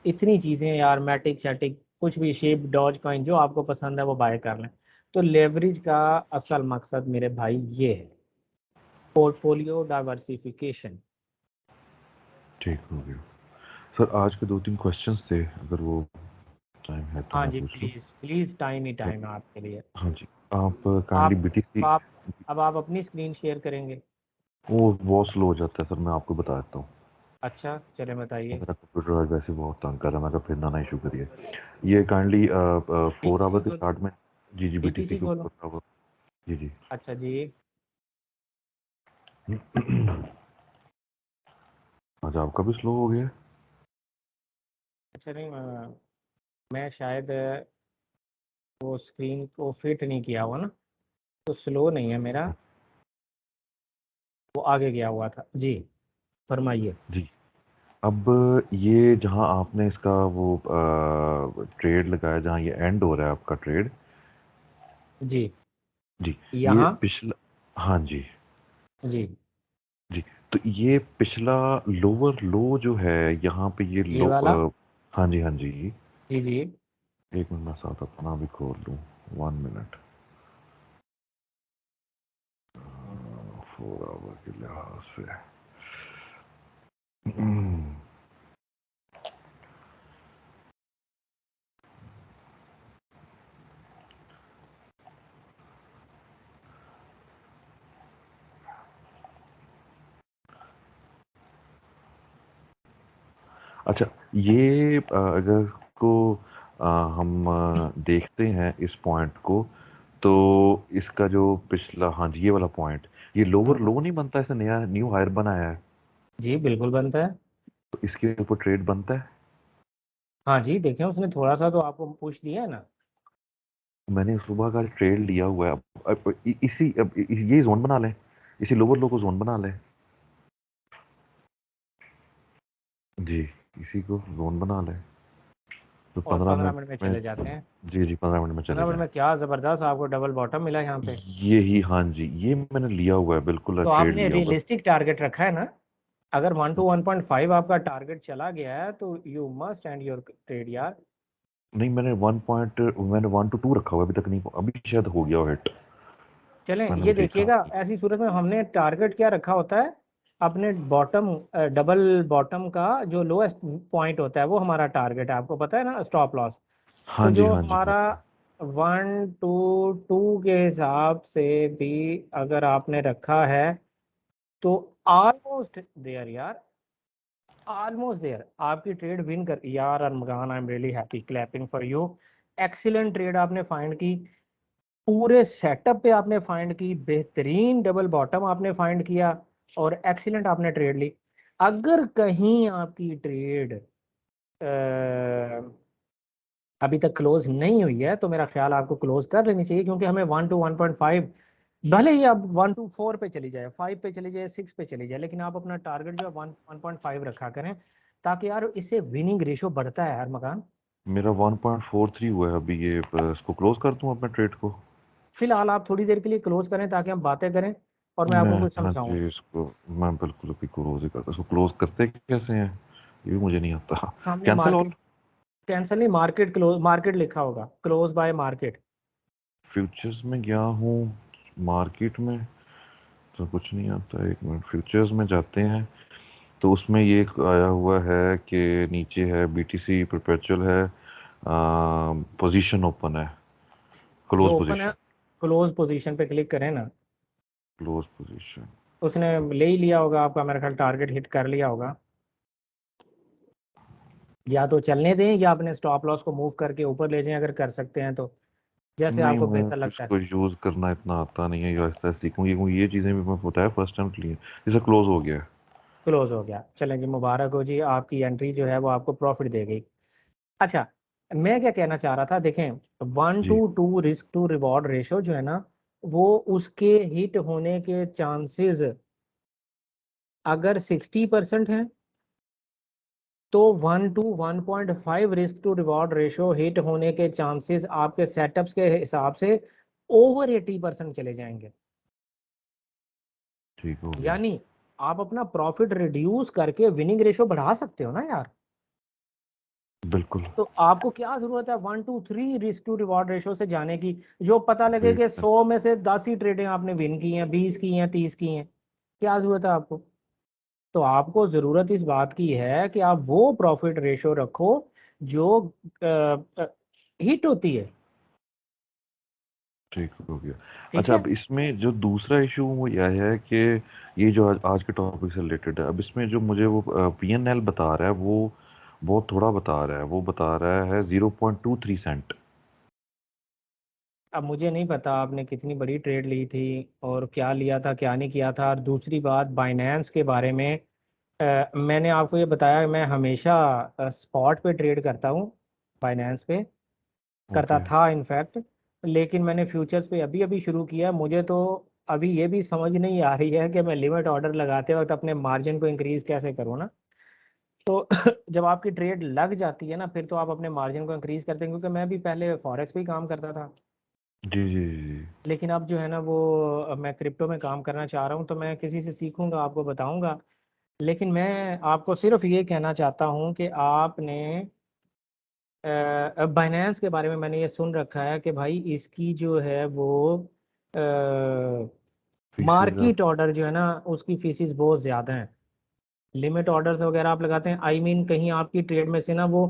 इतनी चीजें यार, मैटिक शैटिक, कुछ भी शेप, डॉज कॉइन, जो आपको पसंद है वो बाय कर लें। तो लेवरेज का असल मकसद मेरे भाई ये है, पोर्टफोलियो डाइवर्सिफिकेशन। ठीक हो गया सर। आज के 2-3 क्वेश्चंस थे, अगर वो टाइम है तो हाँ मैं जी, पूछ लूँ। प्लीज प्लीज, टाइम ही तो टाइम है आपके लिए। हाँ जी, आप काइंडली आप बीटीसी। आप अब आप अपनी स्क्रीन शेयर करेंगे? वो बहुत स्लो हो जाता है सर, मैं आपको बता देता हूँ। अच्छा चले बताइए। मेरा कंप्यूटर आज वैसे बहुत तंग कर रहा है, मैं कहा फिर ना इशू करिए। ये काइंडली 4 आवर बीटीसी के को, स्टार्ट में। जी जी, बीटीसी बीटीसी के खोलो। 4 आवर। जी जी। अच्छा जी। आज आपका भी स्लो हो गया। अच्छा नहीं, मैं शायद वो स्क्रीन को फिट नहीं किया हुआ ना, तो स्लो नहीं है मेरा, वो आगे गया हुआ था जी। फरमाइए। जी। अब ये जहां आपने इसका वो ट्रेड लगाया, जहां ये एंड हो रहा है आपका ट्रेड। जी। जी। ये यहाँ। पिछला। हाँ जी। जी। जी। तो ये पिछला लोअर लो जो है यहाँ पे, ये ये लो वाला। हाँ जी हाँ जी। जी जी। एक मिनट, मैं साथ अपना भी खोल लूँ। 1 मिनट। 4 आवर के लिहाज से। अच्छा, ये अगर को हम देखते हैं इस पॉइंट को, तो इसका जो पिछला, हाँ जी, ये वाला पॉइंट, ये लोअर हम्म। लो नहीं बनता, ऐसे नया न्यू हायर बनाया है, जी बिल्कुल बनता है। तो इसके ऊपर ट्रेड बनता है। हाँ जी, देखें उसने थोड़ा सा तो आपको पुश दिया है ना। मैंने सुबह का ट्रेड लिया हुआ है। इसी ये जोन बना लें, इसी लोअर लो को जोन बना लें। जी, इसी को जोन बना लें, तो और 15 15 मिनट मिनट में में। चले जाते हैं। जी जी, 15 मिनट में चले 15 मिनट जाएं। में क्या ज़बरदस्त आपको डबल बॉटम मिला यहाँ पे। ये ही, हाँ जी, ये मैंने लिया हुआ है, बिल्कुल तो ट्रेड आपने लिया हुआ है। रियलिस्टिक टारगेट रखा है ना। अगर 1 to 1.5 आपका टारगेट चला गया है तो you must and your trade यार। नहीं, मैंने 1 to 2 रखा हुआ है, अभी तक नहीं, अभी शायद हो गया हिट। चलें मैंने ये वो देखा देखिएगा, नहीं। ऐसी सूरत में हमने टारगेट क्या रखा होता है, अपने बॉटम, डबल बॉटम का जो लोएस्ट पॉइंट होता है वो हमारा टारगेट है, आपको पता है ना, स्टॉप लॉस। हाँ तो जी जो हाँ जी हाँ हमारा जी। 1 to 2 के हिसाब से भी अगर आपने रखा है तो ऑलमोस्ट देयर यार, ऑलमोस्ट देयर, आपकी ट्रेड विन कर यार। Armaghan, I am really happy, clapping for you. Excellent trade आपने फाइंड की, पूरे सेटअप पे आपने फाइंड की, बेहतरीन डबल बॉटम आपने फाइंड किया और एक्सीलेंट आपने ट्रेड ली। अगर कहीं आपकी ट्रेड अभी तक क्लोज नहीं हुई है तो मेरा ख्याल आपको क्लोज कर लेनी चाहिए, क्योंकि हमें 1 to 1.5, भले ही आप 1 to 4 पे चली जाए, 5 पे चली जाए, 6 पे चली जाए, लेकिन आप अपना टारगेट जो है 1.5 रखा करें, ताकि यार इससे विनिंग रेशो बढ़ता है हर मकान। मेरा 1.43 हुआ है अभी, ये इसको क्लोज कर दूं अपने ट्रेड को। फिलहाल आप थोड़ी देर के लिए क्लोज करें ताकि हम बातें करें और मैं मैं, आपको कुछ हाँ समझाऊं। जी, इसको मैं बिल्कुल अभी क्लोज ही करता, इसको क्लोज करते कैसे हैं ये भी मुझे नहीं आता। सामने कैंसिल मार्केट, ऑल। कैंसल नहीं, मार्केट क्लोज, मार्केट लिखा होगा, क्लोज बाय मार्केट। फ्यूचर्स में गया हूँ, मार्केट में तो कुछ नहीं आता। एक मिनट, फ्यूचर्स में जाते हैं, तो उसमें ये आया हुआ है कि नीचे है बीटीसी परपेचुअल है, पोजीशन ओपन है, जो क्लोज ओपन है पोजीशन, क्लोज पोजीशन पे क्लिक करें ना, क्लोज पोजीशन। उसने ले ही लिया होगा आपका, मेरा ख्याल टारगेट हिट कर लिया होगा। या तो चलने दें या अपने स्टॉप लॉस को मूव करके ऊपर ले जाएं, अगर कर सकते हैं तो, जैसे नहीं, आपको मैं बेहतर तो लगता है। इसको यूज करना इतना आता नहीं है, या आहिस्ता सीखूंगी क्योंकि ये चीजें भी मैं बताया फर्स्ट टाइम लिए। जैसे क्लोज हो गया है। क्लोज हो गया, चलें जी, मुबारक हो जी, आपकी एंट्री जो है वो आपको प्रॉफिट दे गई। अच्छा, मैं क्या कहना चाह रहा था, देखें 1:2 रिस्क टू रिवॉर्ड रेशो जो है ना, वो उसके हिट होने के चांसेस अगर 60% हैं, तो 1 to 1.5 risk to reward ratio hit होने के चांसेस आपके सेटअप्स के हिसाब से ओवर 80% चले जाएंगे। ठीक हो गया। यानी आप अपना प्रॉफिट रिड्यूस करके विनिंग रेशो बढ़ा सकते हो ना यार। बिल्कुल। तो आपको क्या जरूरत है 1 to 3 risk to reward ratio से जाने की, जो पता लगे कि बेहतर। 100 में से 10 ही ट्रेडें आपने विन की हैं, 20 की हैं, 30 की हैं, क्या जरूरत है आपको। तो आपको जरूरत इस बात की है कि आप वो प्रॉफिट रेशो रखो जो हिट होती है। ठीक हो गया। ठीक अच्छा, है। अब इसमें जो दूसरा इशू वो यह है कि ये जो आज के टॉपिक से रिलेटेड है, अब इसमें जो मुझे वो पीएनएल बता रहा है वो बहुत थोड़ा बता रहा है, वो बता रहा है 0.23 सेंट। अब मुझे नहीं पता आपने कितनी बड़ी ट्रेड ली थी और क्या लिया था क्या नहीं किया था। और दूसरी बात बाइनेंस के बारे में, मैंने आपको ये बताया, मैं हमेशा स्पॉट पे ट्रेड करता हूँ, बाइनेंस पे करता ओके। था इनफैक्ट। लेकिन मैंने फ्यूचर्स पे अभी अभी शुरू किया। मुझे तो अभी ये भी समझ नहीं आ रही है कि मैं लिमिट ऑर्डर लगाते वक्त अपने मार्जिन को इंक्रीज कैसे करूँ ना। तो जब आपकी ट्रेड लग जाती है ना, फिर तो आप अपने मार्जिन को इंक्रीज करते हैं, क्योंकि मैं भी पहले फॉरेक्स पे ही काम करता था। जी जी जी। लेकिन अब जो है ना वो मैं क्रिप्टो में काम करना चाह रहा हूँ, तो मैं किसी से सीखूंगा, आपको बताऊंगा। लेकिन मैं आपको सिर्फ ये कहना चाहता हूँ कि आपने बाइनेंस के बारे में मैंने ये सुन रखा है कि भाई इसकी जो है वो फीसेस मार्केट ऑर्डर जो है ना उसकी फीसिस बहुत ज़्यादा हैं। लिमिट ऑर्डर्स वगैरह आप लगाते हैं, आई मीन कहीं आपकी ट्रेड में से ना वो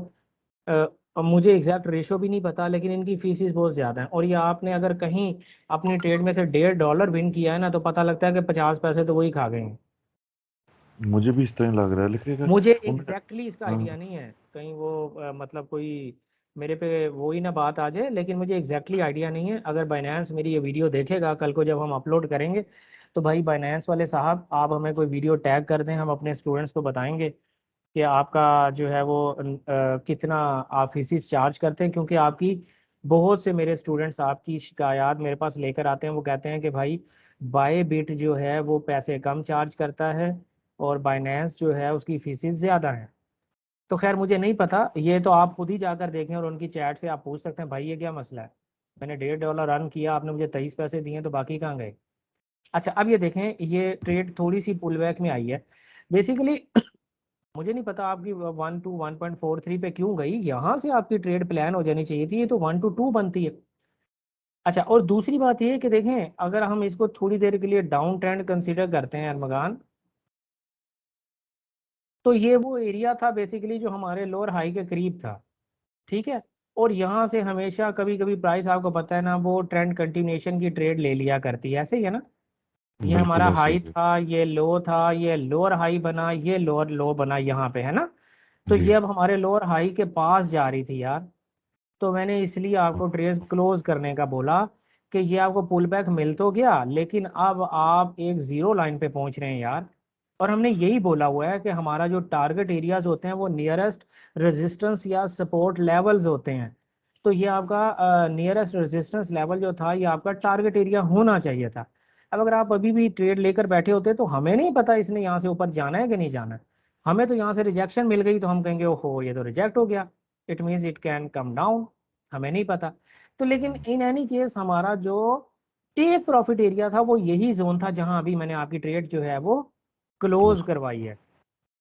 अब मुझे एग्जैक्ट रेशो भी नहीं पता, लेकिन इनकी फीसिस बहुत ज़्यादा हैं। और ये आपने अगर कहीं अपनी ट्रेड में से $1.5 विन किया है ना, तो पता लगता है कि 50 पैसे तो वही खा गए हैं। मुझे भी इस तरह लग रहा है, लेकिन अगर मुझे उन एग्जैक्टली इसका आइडिया नहीं है, कहीं वो मतलब कोई मेरे पे वो ही ना बात आ जाए, लेकिन मुझे एग्जैक्टली आइडिया नहीं है। अगर बाइनेंस मेरी ये वीडियो देखेगा कल को जब हम अपलोड करेंगे, तो भाई बाइनेंस वाले साहब आप हमें कोई वीडियो टैग कर दें, हम अपने स्टूडेंट्स को बताएंगे कि आपका जो है वो कितना आप फीसिस चार्ज करते हैं। क्योंकि आपकी बहुत से मेरे स्टूडेंट्स आपकी शिकायत मेरे पास लेकर आते हैं, वो कहते हैं कि भाई बाय बिट जो है वो पैसे कम चार्ज करता है और बाइनेंस जो है उसकी फीसिस ज़्यादा है। तो खैर मुझे नहीं पता, ये तो आप खुद ही जाकर देखें और उनकी चैट से आप पूछ सकते हैं, भाई ये क्या मसला है, मैंने $1.5 रन किया, आपने मुझे 23 पैसे दिए, तो बाकी कहाँ गए। अच्छा, अब ये देखें, ये ट्रेड थोड़ी सी पुल बैक में आई है बेसिकली। मुझे नहीं पता आपकी 1 to 1.43 पे क्यों गई, यहाँ से आपकी ट्रेड प्लान हो जानी चाहिए थी, ये तो 1 to 2 बनती है। अच्छा, और दूसरी बात ये है कि देखें, अगर हम इसको थोड़ी देर के लिए डाउन ट्रेंड कंसीडर करते हैं अरमगान, तो ये वो एरिया था बेसिकली जो हमारे लोअर हाई के करीब था। ठीक है। और यहाँ से हमेशा कभी कभी प्राइस, आपको पता है ना, वो ट्रेंड कंटिन्यूएशन की ट्रेड ले लिया करती है, ऐसे ही है ना। ये बिल्कुल हमारा ऐसे हाई ही है। था, ये लो था, ये लोअर हाई बना, ये लोअर लो बना यहाँ पे, है ना। तो जी। ये अब हमारे लोअर हाई के पास जा रही थी यार। तो मैंने इसलिए आपको ट्रेड क्लोज करने का बोला कि ये आपको पुल बैक मिल तो गया, लेकिन अब आप एक जीरो लाइन पे पहुंच रहे हैं यार। और हमने यही बोला हुआ है कि हमारा जो टारगेट एरियाज होते हैं वो नियरेस्ट रेजिस्टेंस या सपोर्ट लेवल्स होते हैं। तो ये आपका नियरेस्ट रेजिस्टेंस लेवल जो था, ये आपका टारगेट एरिया होना चाहिए था। अब अगर आप अभी भी ट्रेड लेकर बैठे होते तो हमें नहीं पता इसने यहाँ से ऊपर जाना है कि नहीं जाना है। हमें तो यहाँ से रिजेक्शन मिल गई तो हम कहेंगे ओहो ये तो रिजेक्ट हो गया, it means it can come down. हमें नहीं पता। तो लेकिन इन एनी केस हमारा जो टेक प्रॉफिट एरिया था वो यही जोन था जहां अभी मैंने आपकी ट्रेड जो है वो क्लोज क्लोज। करवाई है।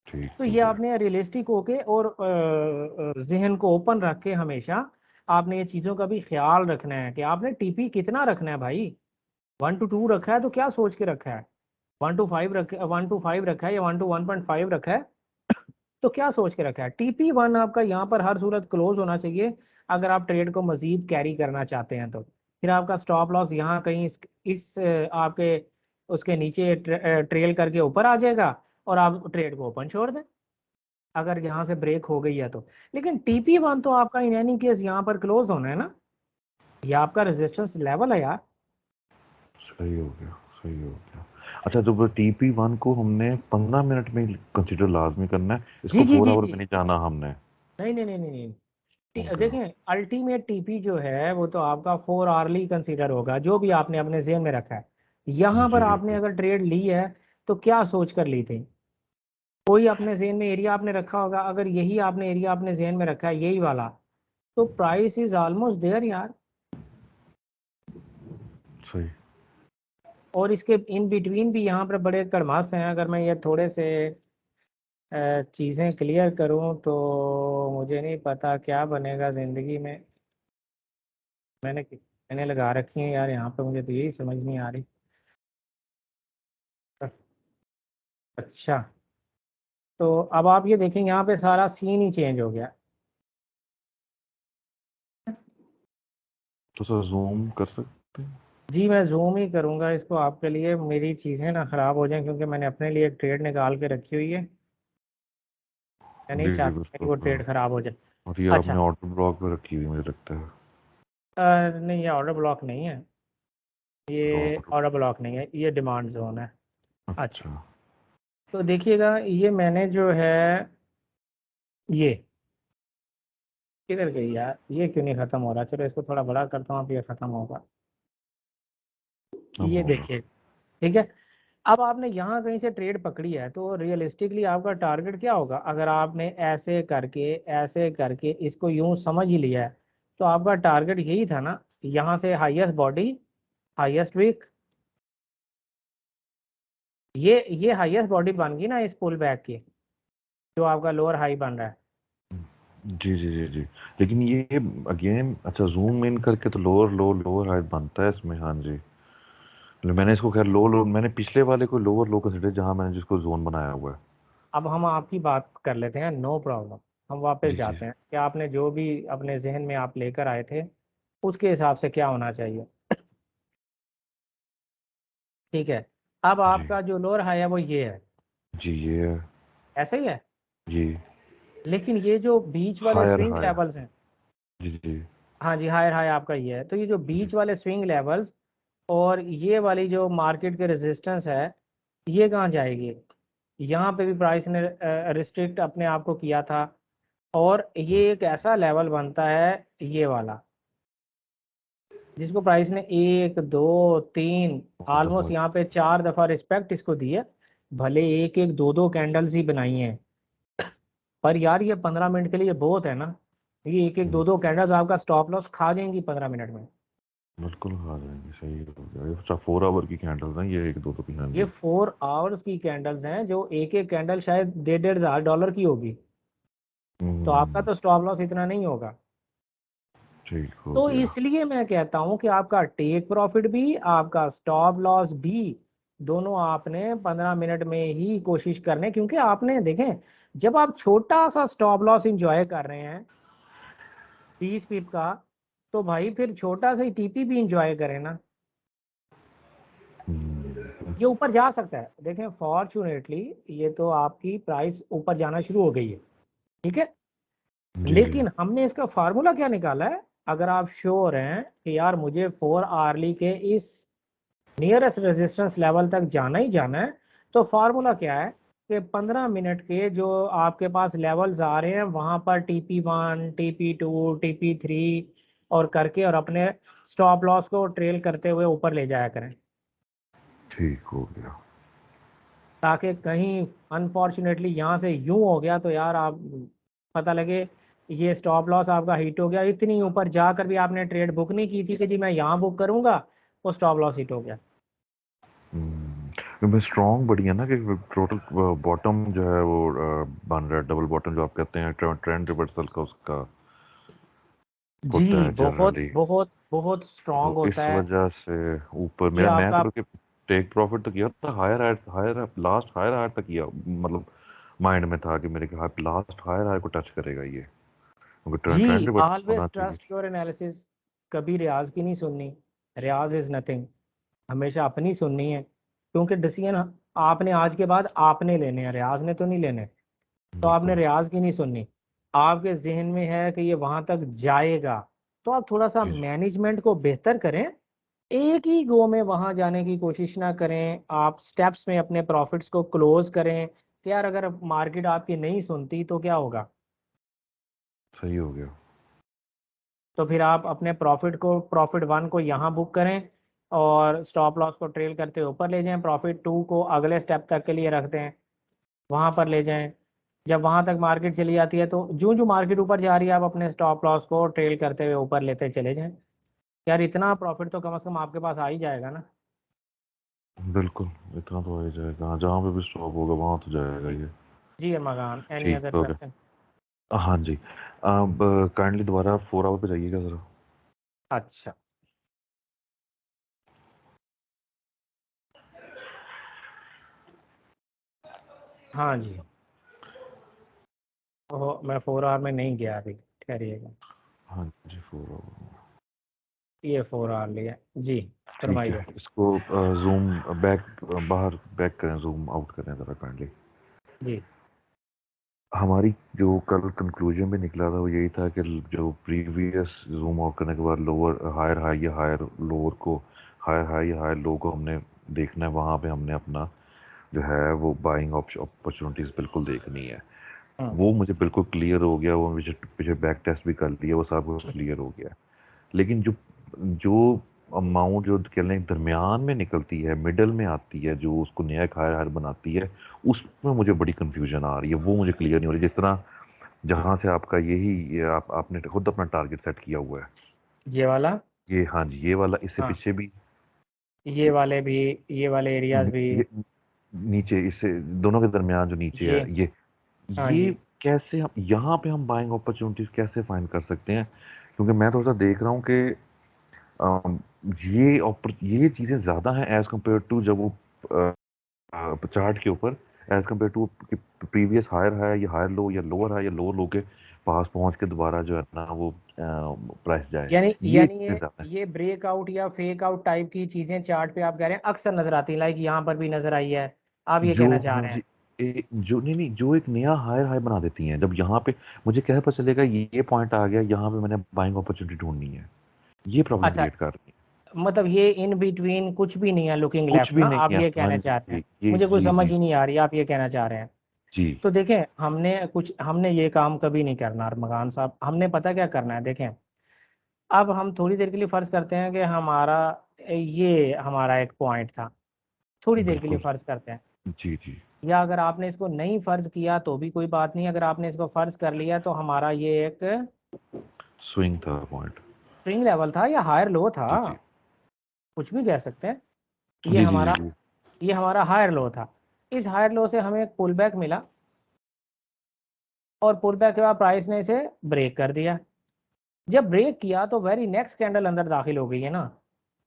ठीक तो हो ये गया। आपने रियलिस्टिक होके और जहन को ओपन रख के हमेशा आपने ये चीज़ों का भी ख्याल रखना है कि आपने टीपी कितना रखना है भाई। 1 to 2 रखा है तो क्या सोच के रखा है। 1 to 5 रखा है या 1 to 1.5 रखा है, तो क्या सोच के रखा है? TP1 आपका यहाँ पर हर सूरत क्लोज होना चाहिए अगर आप ट्रेड को मजीद कैरी करना चाहते हैं तो। फिर आपका स्टॉप लॉस यहाँ कहीं आपके उसके नीचे ट्रेल करके ऊपर आ जाएगा और आप ट्रेड को ओपन छोड़ दें अगर यहाँ से ब्रेक हो गई है तो। लेकिन TP1 तो आपका इन एनी केस यहाँ पर क्लोज होना है ना, ये आपका रेजिस्टेंस लेवल है यार। सही हो गया, सही हो गया। अच्छा, तो TP1 को हमने 15 मिनट में कंसिडर लाजमी करना है, जी इसको जी 4 जी आवर जी। में नहीं जाना हमने। नहीं नहीं नहीं नहीं नहीं। हो गया। देखें, अल्टीमेट TP जो है वो तो आपका 4 आवरली कंसीडर होगा, जो भी आपने अपने जेहन में रखा है। यहाँ जी पर जी आपने जी। अगर ट्रेड ली है तो क्या सोच कर ली थी? कोई अपने जेहन में एरिया आपने रखा होगा, अगर यही आपने एरिया अपने जेहन में रखा है यही वाला, तो प्राइस इज ऑलमोस्ट देयर यार। सही। और इसके इन बिटवीन भी यहाँ पर बड़े कड़मास हैं। अगर मैं ये थोड़े से चीज़ें क्लियर करूँ तो मुझे नहीं पता क्या बनेगा ज़िंदगी में। मैंने लगा रखी है यार यहाँ पे, मुझे तो यही समझ नहीं आ रही। अच्छा, तो अब आप ये देखें यहाँ पे सारा सीन ही चेंज हो गया। तो सर जूम कर सकते हैं? जी मैं जूम ही करूँगा इसको आपके लिए, मेरी चीज़ें ना ख़राब हो जाएं, क्योंकि मैंने अपने लिए एक ट्रेड निकाल के रखी हुई है। मैं नहीं जी जी, चाहता मेरी बिल्कुल वो सर। ट्रेड ख़राब हो जाए। और ये आपने अच्छा, ऑर्डर ब्लॉक पे रखी हुई मुझे लगता है। नहीं ये ऑर्डर ब्लॉक नहीं है, ये ऑर्डर। ऑर्डर ब्लॉक नहीं है, ये डिमांड जोन है। अच्छा, अच्छा। तो देखिएगा ये मैंने जो है ये किधर गई यार, ये क्यों नहीं ख़त्म हो रहा? चलो इसको थोड़ा बड़ा करता हूँ, अब ये ख़त्म होगा। अब ये होगा। देखिए, ठीक है। अब आपने यहाँ कहीं से ट्रेड पकड़ी है तो रियलिस्टिकली आपका टारगेट क्या होगा? अगर आपने ऐसे करके इसको यूं समझ ही लिया है, तो आपका टारगेट यही था ना, यहाँ से हाईएस्ट बॉडी, हाईएस्ट वीक, ये हाईएस्ट बॉडी बन गई ना इस पुल बैक की, जो आपका लोअर हाई बन रहा है। जी जी जी जी। लेकिन ये अगेन, अच्छा जूम इन करके तो लोअर लो लोअर हाइट बनता है इसमें, हाँ जी। मैंने इसको खैर लो लो, मैंने पिछले वाले को लोअर लो कंसिडर जहां मैंने जिसको जोन बनाया हुआ है। अब हम आपकी बात कर लेते हैं, नो प्रॉब्लम। हम वापस जी जी। जाते हैं कि आपने जो भी अपने जहन में आप लेकर आए थे उसके हिसाब से क्या होना चाहिए। ठीक है, अब जी आपका जो लोअर हाई है वो ये है, जी। ये है। ऐसे ही है। जी। लेकिन ये जो बीच वाले हायर स्विंग हायर। लेवल्स हैं, जी जी। हाँ जी हायर हाई आपका ये है, तो ये जो जी बीच वाले स्विंग लेवल्स और ये वाली जो मार्केट के रेजिस्टेंस है, ये कहाँ जाएगी? यहाँ पे भी प्राइस ने रिस्ट्रिक्ट अपने आप को किया था, और ये एक ऐसा लेवल बनता है ये वाला, जिसको प्राइस ने 1 2 3 बहुत ऑलमोस्ट दफा। यहाँ पे 4 दफा रिस्पेक्ट इसको दी है। भले एक एक दो दो कैंडल्स ही बनाई हैं, पर यार ये 15 मिनट के लिए बहुत है ना। ये एक एक दो दो कैंडल्स आपका स्टॉप लॉस खा जाएंगी 15 मिनट में। बिल्कुल खा जाएंगे, सही हो गया। ये अच्छा 4 आवर की कैंडल्स हैं ये, एक दो तो की, हाँ ये जी। 4 आवर्स की कैंडल्स हैं, जो एक एक कैंडल शायद 1,500 1,500 की होगी। तो आपका हम्म। तो स्टॉप लॉस इतना नहीं होगा। ठीक हो तो गया। इसलिए मैं कहता हूं कि आपका टेक प्रॉफिट भी, आपका स्टॉप लॉस भी, दोनों आपने 15 मिनट में ही कोशिश करने, क्योंकि आपने देखें, जब आप छोटा सा स्टॉप लॉस इंजॉय कर रहे हैं 20 पिप का, तो भाई फिर छोटा सा ही TP भी इंजॉय करें ना। ये ऊपर जा सकता है, देखें फॉर्चुनेटली ये तो आपकी प्राइस ऊपर जाना शुरू हो गई है, ठीक है। जी जी। लेकिन हमने इसका फार्मूला क्या निकाला है? अगर आप श्योर हैं कि यार मुझे 4 आवरली के इस नियरेस्ट रेजिस्टेंस लेवल तक जाना ही जाना है, तो फार्मूला क्या है कि 15 मिनट के जो आपके पास लेवल्स आ रहे हैं वहां पर TP1 TP2 TP3 और करके, और अपने स्टॉप लॉस को ट्रेल करते हुए ऊपर ले जाया करें, ठीक हो गया। ताकि कहीं अनफॉर्चुनेटली यहाँ से यूं हो गया तो यार आप पता लगे ये स्टॉप लॉस आपका हिट हो गया, इतनी ऊपर जाकर भी आपने ट्रेड बुक नहीं की थी कि जी मैं यहाँ बुक करूंगा, वो स्टॉप लॉस हिट हो गया। मैं स्ट्रॉन्ग बढ़िया ना कि टोटल बॉटम जो है वो बन रहा है, डबल बॉटम जो आप कहते हैं, ट्रेंड रिवर्सल का उसका होता जी है बहुत जनरली। बहुत बहुत स्ट्रांग तो होता इस है। वजह से ऊपर ये मेरा, मैं तो आपका बल्कि टेक प्रॉफिट तो किया था, higher higher last higher higher तक किया, मतलब माइंड में था कि मेरे लास्ट हायर हायर को टच करेगा ये, क्योंकि ट्रेंड जी, ट्रेंड भी बड़ा ऑलवेज होना चाहिए। Trust your analysis. कभी रियाज की नहीं सुननी, रियाज इज नथिंग। हमेशा अपनी सुननी है, क्योंकि डिसीजन आपने आज के बाद आपने लेने हैं, रियाज ने तो नहीं लेने। तो आपने बिल्कुल रियाज की नहीं सुननी। आपके जहन में है कि ये वहां तक जाएगा, तो आप थोड़ा सा जी जी। मैनेजमेंट को बेहतर करें। एक ही गो में वहां जाने की कोशिश ना करें, आप स्टेप्स में अपने प्रॉफिट्स को क्लोज करें कि यार अगर मार्केट आपकी नहीं सुनती तो क्या होगा। सही हो गया। तो फिर आप अपने प्रॉफिट वन को यहाँ बुक करें और स्टॉप लॉस को ट्रेल करते हुए ऊपर ले जाएं, प्रॉफिट टू को अगले स्टेप तक के लिए रखते हैं, वहां पर ले जाएं। जब वहां तक मार्केट चली जाती है तो जो जो मार्केट ऊपर जा रही है आप अपने स्टॉप लॉस को ट्रेल करते हुए ऊपर लेते चले जाएं। यार इतना प्रॉफिट तो कम से कम आपके पास आ ही जाएगा ना। बिल्कुल, इतना तो आ ही जाएगा, जहाँ पे भी स्टॉप होगा वहां तो जाएगा ये। जी अरमागान, एनी ठीक अदर हो क्वेश्चन? गया। हाँ जी। अब काइंडली दोबारा 4 आवर पे जाइएगा जरा। अच्छा, हाँ जी। ओह, मैं 4 आवर में नहीं गया अभी, ठहरिएगा। हाँ जी, 4 आवर। ये 4 आवर लिया जी, ठीक है, फरमाइए। इसको जूम बैक, बाहर बैक करें, जूम आउट करें जरा काइंडली। जी हमारी जो कल कंक्लूजन में निकला था वो यही था कि जो प्रीवियस जूम आउट करने के बाद लोअर हायर हाई या हायर लोअर को, हायर हाई या हायर लो को हमने देखना है, वहाँ पे हमने अपना जो है वो बाइंग अपॉर्चुनिटीज़ बिल्कुल देखनी है। हाँ वो मुझे बिल्कुल क्लियर हो गया, वो मुझे पीछे बैक टेस्ट भी कर लिया, वो सब कुछ क्लियर हो गया। लेकिन जो जो अमाउंट जो कह लें दरमियान में निकलती है, मिडल में आती है, जो उसको नया एक हायर हायर बनाती है, उसमें मुझे बड़ी कंफ्यूजन आ रही है, वो मुझे क्लियर नहीं हो रही। जिस तरह जहाँ से आपका यही आपने खुद अपना टारगेट सेट किया हुआ है, ये वाला। ये हाँ जी, ये वाला, इससे हाँ, पीछे भी ये वाले भी, ये वाले एरियाज भी। ये नीचे, इससे दोनों के दरमियान जो नीचे ये, है हाँ ये जी। कैसे हम यहाँ पे हम बाइंग अपॉर्चुनिटीज कैसे फाइंड कर सकते हैं? क्योंकि मैं थोड़ा सा देख रहा हूँ कि ये चीज़ें ज़्यादा हैं एज कम्पेयर टू जब वो चार्ट के ऊपर, as compare to previous higher है या हायर लो या लोअर है या लोअर लो के पास पहुंच के दोबारा जो है ना वो प्राइस जाए, यानी ये यानी चीज़ें ये ज़्यादा हैं। ये ब्रेकआउट या फेक आउट टाइप की चीजें चार्ट पे आप कह रहे हैं अक्सर नजर आती हैं, लाइक यहाँ पर भी नजर आई है, आप ये जो कहना चाह हाँ रहे जी, हैं? जो नहीं, जो एक नया हायर हाई बना देती हैं, जब यहाँ पे मुझे कैसे पता चलेगा ये पॉइंट आ गया, यहाँ पे मैंने बाइंग अपॉर्चुनिटी ढूंढनी है, ये प्रॉब्लम अच्छा, क्रिएट कर रही है। मतलब ये इन बिटवीन कुछ भी नहीं है लुकिंग कुछ लेफ्ट भी ना, नहीं आप है, ये हाँ कहना चाहते हैं? जी, ये मुझे कोई जी समझ जी ही नहीं आ रही, आप ये कहना चाह रहे हैं? जी। तो देखें, हमने ये काम कभी नहीं करना अरमगान साहब। हमने पता क्या करना है, देखें। अब हम थोड़ी देर के लिए फर्ज करते हैं कि हमारा ये हमारा एक पॉइंट था, थोड़ी देर के लिए बिल्कुल। फर्ज करते हैं। जी जी। या अगर आपने इसको नहीं फर्ज किया तो भी कोई बात नहीं, अगर आपने इसको फर्ज कर लिया तो हमारा ये एक स्विंग था पॉइंट। स्विंग लेवल था या हायर लो था, जी जी कुछ भी कह सकते हैं। ये जी जी हमारा जी। ये हमारा हायर लो था। इस हायर लो से हमें एक पुल बैक मिला, और पुल बैक के बाद प्राइस ने इसे ब्रेक कर दिया। जब ब्रेक किया तो वेरी नेक्स्ट कैंडल अंदर दाखिल हो गई है ना।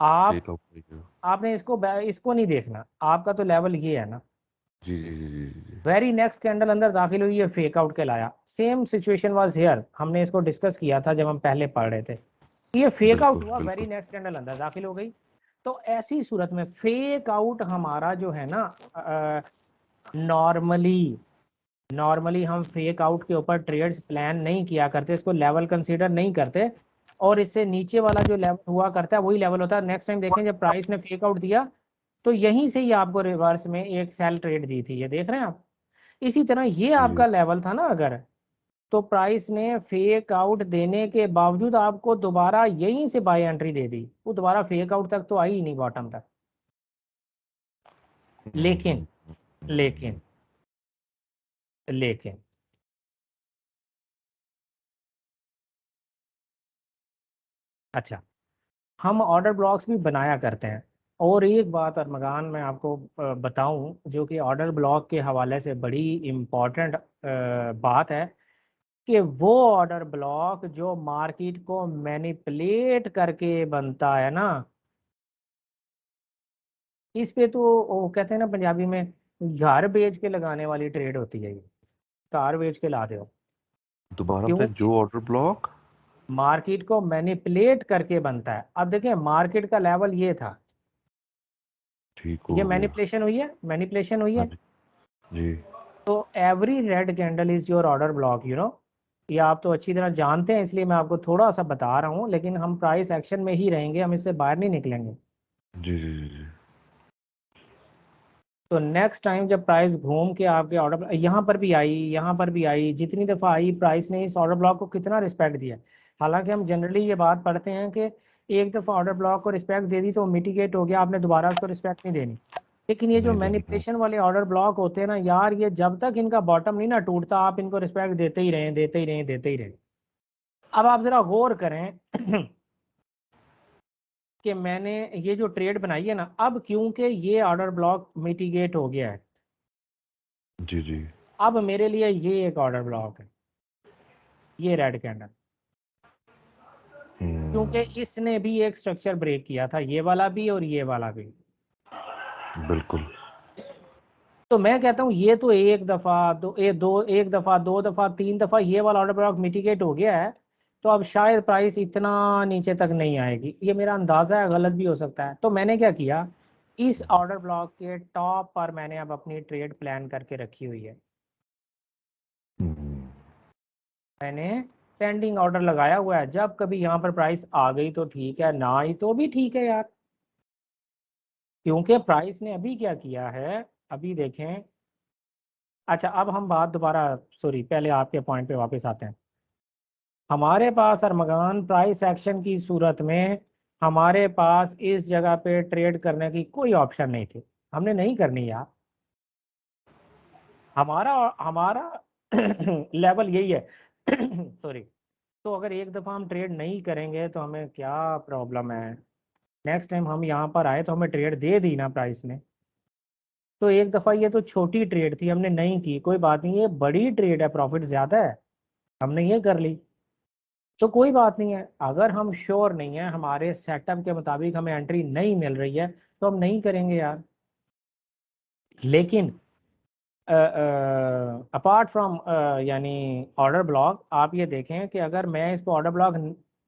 आप टेक आउट। जी आपने इसको नहीं देखना, आपका तो लेवल ये है ना। जी जी जी जी। वेरी नेक्स्ट कैंडल अंदर दाखिल हुई, ये फेक आउट कहलाया। सेम सिचुएशन वाज हियर, हमने इसको डिस्कस किया था जब हम पहले पढ़ रहे थे। ये फेक आउट बिल्कुल हुआ, वेरी बिल्कुल। नेक्स्ट कैंडल अंदर दाखिल हो गई। तो ऐसी सूरत में फेक आउट हमारा जो है ना, नॉर्मली नॉर्मली हम फेक आउट के ऊपर ट्रेड्स प्लान नहीं किया करते, इसको लेवल कंसीडर नहीं करते। और इससे नीचे वाला जो लेवल हुआ करता है वही लेवल होता है। नेक्स्ट टाइम देखें, जब प्राइस ने फेक आउट दिया तो यहीं से ही आपको रिवर्स में एक सेल ट्रेड दी थी, ये देख रहे हैं आप। इसी तरह ये जी जी। आपका लेवल था ना अगर, तो प्राइस ने फेक आउट देने के बावजूद आपको दोबारा यहीं से बाय एंट्री दे दी, वो दोबारा फेक आउट तक तो आई ही नहीं, बॉटम तक। लेकिन लेकिन लेकिन अच्छा, हम ऑर्डर ब्लॉक्स भी बनाया करते हैं। और एक बात अरमगान मैं आपको बताऊं, जो कि ऑर्डर ब्लॉक के हवाले से बड़ी इम्पोर्टेंट बात है, कि वो ऑर्डर ब्लॉक जो मार्केट को मैनिपुलेट करके बनता है ना, इस पे तो वो कहते हैं ना पंजाबी में, घर बेच के लगाने वाली ट्रेड होती है ये, कार बेच के ला दो। दोबारा बताएं, क्योंकि जो ऑर्डर ब्लॉक मार्केट को मैनिपुलेट करके बनता है। अब देखें मार्केट का लेवल ये था, ठीक ये हो गया। मैनिपुलेशन हुई है, मैनिपुलेशन हुई हाँ है। जी। जी। तो every red candle is your order block, you know. ये आप तो अच्छी तरह जानते हैं, इसलिए मैं आपको थोड़ा सा बता रहा हूँ, लेकिन हम प्राइस एक्शन में ही रहेंगे, हम इससे बाहर नहीं निकलेंगे। जी जी जी जी। तो नेक्स्ट टाइम जब प्राइस घूम के आपके ऑर्डर यहाँ पर भी आई, यहाँ पर भी आई, जितनी दफ़ा आई, प्राइस ने इस ऑर्डर ब्लॉक को कितना रिस्पेक्ट दिया। हालांकि हम जनरली ये बात पढ़ते हैं कि एक दफ़ा ऑर्डर ब्लॉक को रिस्पेक्ट दे दी तो मिटिगेट हो गया, आपने दोबारा उसको रिस्पेक्ट नहीं देनी। लेकिन ये जो नहीं देनी है। मैनिपुलेशन वाले ऑर्डर ब्लॉक होते हैं ना यार, ये जब तक इनका बॉटम नहीं ना टूटता, आप इनको रिस्पेक्ट देते ही रहें, देते ही रहें, देते ही रहें। अब आप जरा गौर करें कि मैंने ये जो ट्रेड बनाई है ना, अब क्योंकि ये ऑर्डर ब्लॉक मिटिगेट हो गया है, जी जी। अब मेरे लिए ये एक ऑर्डर ब्लॉक है, ये रेड कैंडल। क्योंकि हम्म। इसने भी एक स्ट्रक्चर ब्रेक किया था, ये वाला भी और ये वाला भी। बिल्कुल। तो मैं कहता हूँ ये तो एक दफा दो एक दफा, दो दफा, तीन दफा ये वाला ऑर्डर ब्लॉक मिटिगेट हो गया है। तो अब शायद प्राइस इतना नीचे तक नहीं आएगी, ये मेरा अंदाजा है, गलत भी हो सकता है। तो मैंने क्या किया, इस ऑर्डर ब्लॉक के टॉप पर मैंने अब अपनी ट्रेड प्लान करके रखी हुई है। हम्म। मैंने पेंडिंग ऑर्डर लगाया हुआ है, जब कभी यहाँ पर प्राइस आ गई तो ठीक है, ना आई तो भी ठीक है यार। क्योंकि प्राइस ने अभी क्या किया है, अभी देखें। अच्छा अब हम बात दोबारा, सॉरी, पहले आपके पॉइंट पे वापस आते हैं। हमारे पास अरमगान प्राइस एक्शन की सूरत में हमारे पास इस जगह पे ट्रेड करने की कोई ऑप्शन नहीं थी, हमने नहीं करनी यार। हमारा हमारा लेवल यही है सॉरी। तो अगर एक दफ़ा हम ट्रेड नहीं करेंगे तो हमें क्या प्रॉब्लम है। नेक्स्ट टाइम हम यहाँ पर आए तो हमें ट्रेड दे दी ना प्राइस ने। तो एक दफ़ा ये तो छोटी ट्रेड थी, हमने नहीं की, कोई बात नहीं, ये बड़ी ट्रेड है, प्रॉफिट ज़्यादा है, हमने ये कर ली। तो कोई बात नहीं है, अगर हम श्योर नहीं है, हमारे सेटअप के मुताबिक हमें एंट्री नहीं मिल रही है, तो हम नहीं करेंगे यार। लेकिन अपार्ट फ्रॉम यानी ऑर्डर ब्लॉक, आप ये देखें कि अगर मैं इसको ऑर्डर ब्लॉक,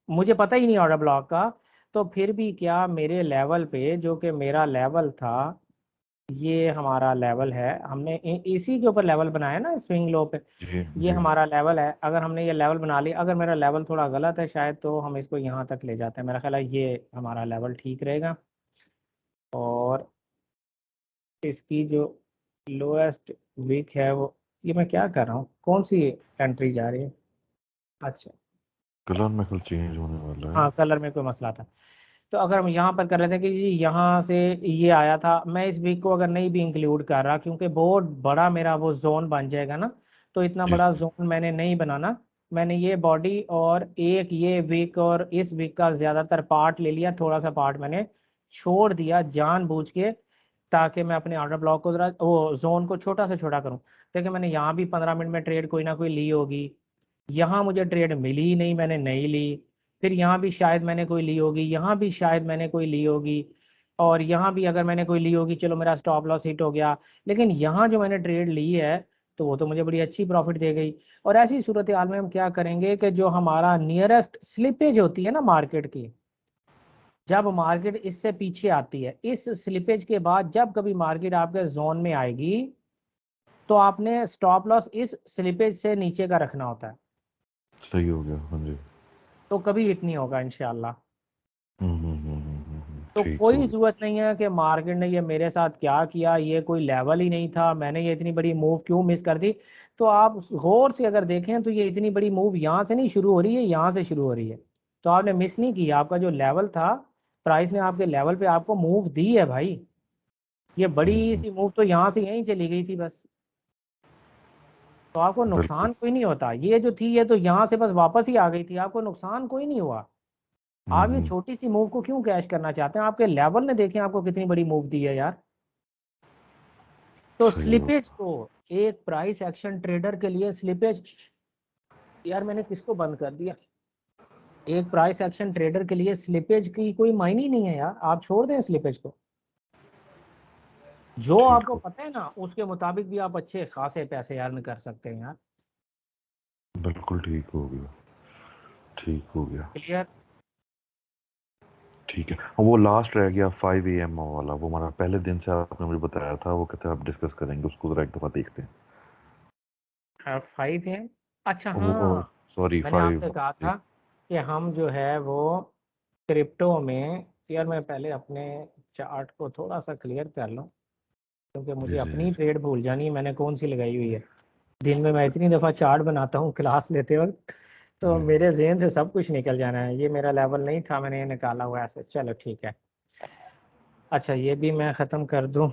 मुझे पता ही नहीं ऑर्डर ब्लॉक का, तो फिर भी क्या मेरे लेवल पे, जो कि मेरा लेवल था, ये हमारा लेवल है, हमने इसी के ऊपर लेवल बनाया ना स्विंग लो पे, जी ये जी। हमारा लेवल है। अगर हमने ये लेवल बना लिया, अगर मेरा लेवल थोड़ा गलत है शायद, तो हम इसको यहाँ तक ले जाते हैं, मेरा ख्याल है ये हमारा लेवल ठीक रहेगा। और इसकी जो लोएस्ट वीक है वो, ये मैं क्या कर रहा हूँ, कौन सी एंट्री जा रही है। अच्छा, कलर में कल चेंज होने वाला है। हाँ कलर में कोई मसला था। तो अगर हम यहाँ पर कर रहे थे कि जी यहाँ से ये आया था, मैं इस वीक को अगर नहीं भी इंक्लूड कर रहा, क्योंकि बहुत बड़ा मेरा वो जोन बन जाएगा ना, तो इतना जी बड़ा जी। जोन मैंने नहीं बनाना। मैंने ये बॉडी और एक ये वीक और इस वीक का ज़्यादातर पार्ट ले लिया, थोड़ा सा पार्ट मैंने छोड़ दिया जानबूझ के, ताकि मैं अपने ऑर्डर ब्लॉक को जरा वो जोन को छोटा से छोटा करूँ। देखिए मैंने यहाँ भी 15 मिनट में ट्रेड कोई ना कोई ली होगी, यहाँ मुझे ट्रेड मिली ही नहीं, मैंने नहीं ली। फिर यहाँ भी शायद मैंने कोई ली होगी, यहाँ भी शायद मैंने कोई ली होगी, और यहाँ भी अगर मैंने कोई ली होगी, चलो मेरा स्टॉप लॉस हिट हो गया। लेकिन यहाँ जो मैंने ट्रेड ली है, तो वो तो मुझे बड़ी अच्छी प्रॉफिट दे गई। और ऐसी सूरत हाल में हम क्या करेंगे कि जो हमारा नियरेस्ट स्लिपेज होती है ना मार्केट की, जब मार्केट इससे पीछे आती है, इस स्लिपेज के बाद जब कभी मार्केट आपके जोन में आएगी, तो आपने स्टॉप लॉस इस स्लिपेज से नीचे का रखना होता है, सही हो गया। हाँ जी। तो कभी हिट नहीं होगा इंशाल्लाह। तो ठीक हो कोई गया। जरूरत नहीं है कि मार्केट ने ये मेरे साथ क्या किया, ये कोई लेवल ही नहीं था, मैंने ये इतनी बड़ी मूव क्यों मिस कर दी। तो आप गौर से अगर देखें तो ये इतनी बड़ी मूव यहाँ से नहीं शुरू हो रही है, यहाँ से शुरू हो रही है। तो आपने मिस नहीं किया, आपका जो लेवल था, प्राइस ने आपके लेवल पे आपको मूव दी है भाई। ये बड़ी हम्म। सी मूव तो यहाँ से यहीं चली गई थी बस, तो आपको बिल्कुल। नुकसान कोई नहीं होता। ये जो थी ये तो यहाँ से बस वापस ही आ गई थी, आपको नुकसान कोई नहीं हुआ। आप ये हम्म। छोटी सी मूव को क्यों कैश करना चाहते हैं, आपके लेवल ने देखें आपको कितनी बड़ी मूव दी है यार। तो सही हो। स्लिपेज को, एक प्राइस एक्शन ट्रेडर के लिए स्लिपेज, यार मैंने किसको बंद कर दिया, एक प्राइस एक्शन ट्रेडर के लिए स्लिपेज की कोई मायने ही नहीं है यार, आप छोड़ दें स्लिपेज को। जो ठीक आपको हो, पता है ना उसके मुताबिक भी आप अच्छे खासे पैसे अर्न कर सकते हैं यार। बिल्कुल ठीक हो गया, ठीक हो गया। क्लियर। ठीक है, वो लास्ट रह गया 5 AM वाला, वो हमारा पहले दिन से आपने मुझे बताया था, वो कहते हैं आप डिस्कस करेंगे उसको, जरा एक दफ़ा देखते हैं। 5 है। अच्छा वो हाँ, सॉरी मैंने आपसे 5। कहा था कि हम जो है वो क्रिप्टो में, यार मैं पहले अपने चार्ट को थोड़ा सा क्लियर कर लूँ क्योंकि जी मुझे जी अपनी जी। ट्रेड भूल जानी है मैंने कौन सी लगाई हुई है। दिन में मैं इतनी दफ़ा चार्ट बनाता हूँ क्लास लेते वक्त, तो जी मेरे जहन से सब कुछ निकल जाना है। ये मेरा लेवल नहीं था, मैंने ये निकाला हुआ ऐसे। चलो ठीक है। अच्छा ये भी मैं ख़त्म कर दूँ।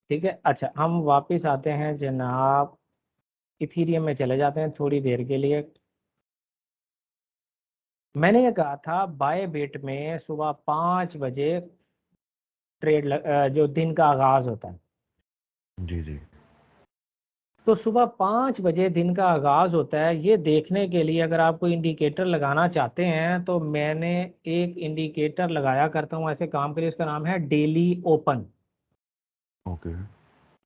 ठीक है। अच्छा हम वापस आते हैं जनाब, इथीरियम में चले जाते हैं थोड़ी देर के लिए। मैंने ये कहा था बाय बिट में सुबह 5 बजे जो दिन का आगाज होता है। जी जी। तो सुबह 5 बजे दिन का आगाज होता है, ये देखने के लिए अगर आप कोई इंडिकेटर लगाना चाहते हैं तो मैंने एक इंडिकेटर लगाया करता हूँ ऐसे काम के लिए, उसका नाम है डेली ओपन। ओके।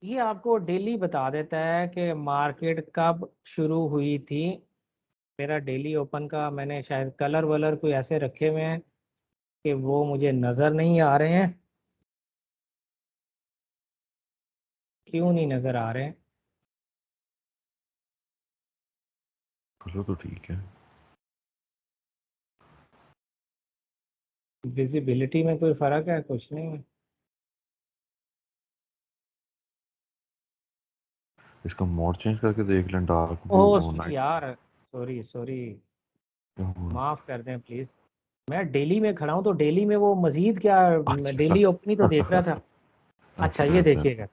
ये आपको डेली बता देता है कि मार्केट कब शुरू हुई थी। मेरा डेली ओपन का मैंने शायद कलर वलर कोई ऐसे रखे हुए हैं कि वो मुझे नज़र नहीं आ रहे हैं। क्यों नहीं नज़र आ रहे हैं? चलो तो ठीक है। विजिबिलिटी में कोई फ़र्क है? कुछ नहीं है। इसका मोड चेंज करके देख लें, डार्क व्यू ओह वो सॉरी नाइट। यार, सॉरी सॉरी, क्या हुआ? माफ़ कर दें प्लीज़। मैं डेली में खड़ा हूँ तो डेली में वो मज़ीद क्या, अच्छा डेली ओपन ही तो देख रहा था। अच्छा अच्छा ये अच्छा। देखिएगा,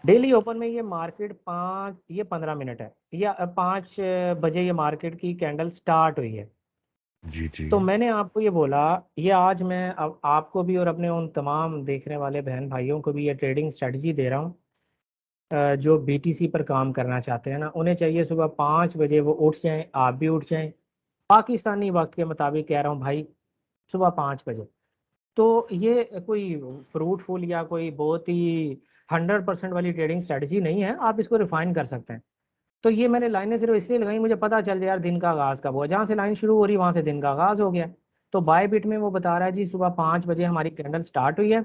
डेली ओपन में ये मार्केट 15 मिनट है या 5 बजे ये मार्केट की कैंडल स्टार्ट हुई है। जी जी। तो मैंने आपको ये बोला, ये आज मैं अब आपको भी और अपने उन तमाम देखने वाले बहन भाइयों को भी ये ट्रेडिंग स्ट्रेटजी दे रहा हूँ। जो बीटीसी पर काम करना चाहते हैं ना, उन्हें चाहिए सुबह 5 बजे वो उठ जाएं, आप भी उठ जाएं। पाकिस्तानी वक्त के मुताबिक कह रहा हूँ भाई, सुबह 5 बजे। तो ये कोई फ्रूटफुल या कोई बहुत ही 100% वाली ट्रेडिंग स्ट्रेटजी नहीं है, आप इसको रिफाइन कर सकते हैं। तो ये मैंने लाइनें सिर्फ इसलिए लगाई मुझे पता चल जाए यार दिन का आगाज कब हुआ, जहाँ से लाइन शुरू हो रही वहां से दिन का आगाज हो गया। तो बाय बिट में वो बता रहा है जी सुबह 5 बजे हमारी कैंडल स्टार्ट हुई है।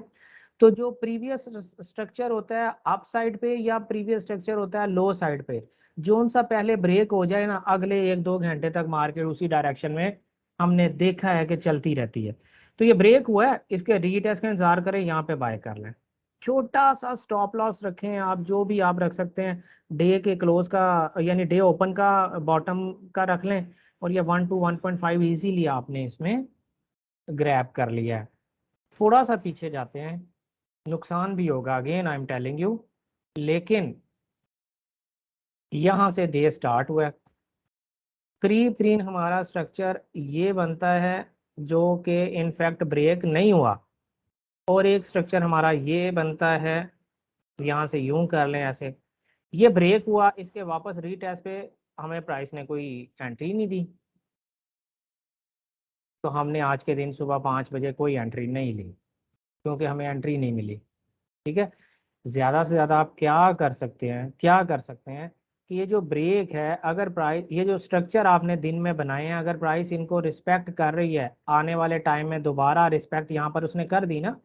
तो जो प्रीवियस स्ट्रक्चर होता है अप साइड पे या प्रीवियस स्ट्रक्चर होता है लो साइड पे, जोन सा पहले ब्रेक हो जाए ना, अगले 1-2 घंटे तक मार्केट उसी डायरेक्शन में हमने देखा है कि चलती रहती है। तो ये ब्रेक हुआ है, इसके रीटेस्ट का इंतजार करें, यहाँ पे बाय कर लें। छोटा सा स्टॉप लॉस रखें आप, जो भी आप रख सकते हैं। डे के क्लोज का यानी डे ओपन का बॉटम का रख लें, और ये 1 to 1.5 इजीली आपने इसमें ग्रैब कर लिया है। थोड़ा सा पीछे जाते हैं, नुकसान भी होगा again I am telling you, लेकिन यहाँ से डे स्टार्ट हुआ है। करीब तरीन हमारा स्ट्रक्चर ये बनता है जो कि इनफैक्ट ब्रेक नहीं हुआ, और एक स्ट्रक्चर हमारा ये बनता है, यहाँ से यूं कर लें ऐसे, ये ब्रेक हुआ, इसके वापस रीटेस्ट पे हमें प्राइस ने कोई एंट्री नहीं दी, तो हमने आज के दिन सुबह 5 बजे कोई एंट्री नहीं ली क्योंकि हमें एंट्री नहीं मिली। ठीक है। ज़्यादा से ज़्यादा आप क्या कर सकते हैं, क्या कर सकते हैं कि ये जो ब्रेक है, अगर प्राइस, ये जो स्ट्रक्चर आपने दिन में बनाए हैं, अगर प्राइस इनको रिस्पेक्ट कर रही है, आने वाले टाइम में दोबारा रिस्पेक्ट यहाँ पर उसने कर दी ना,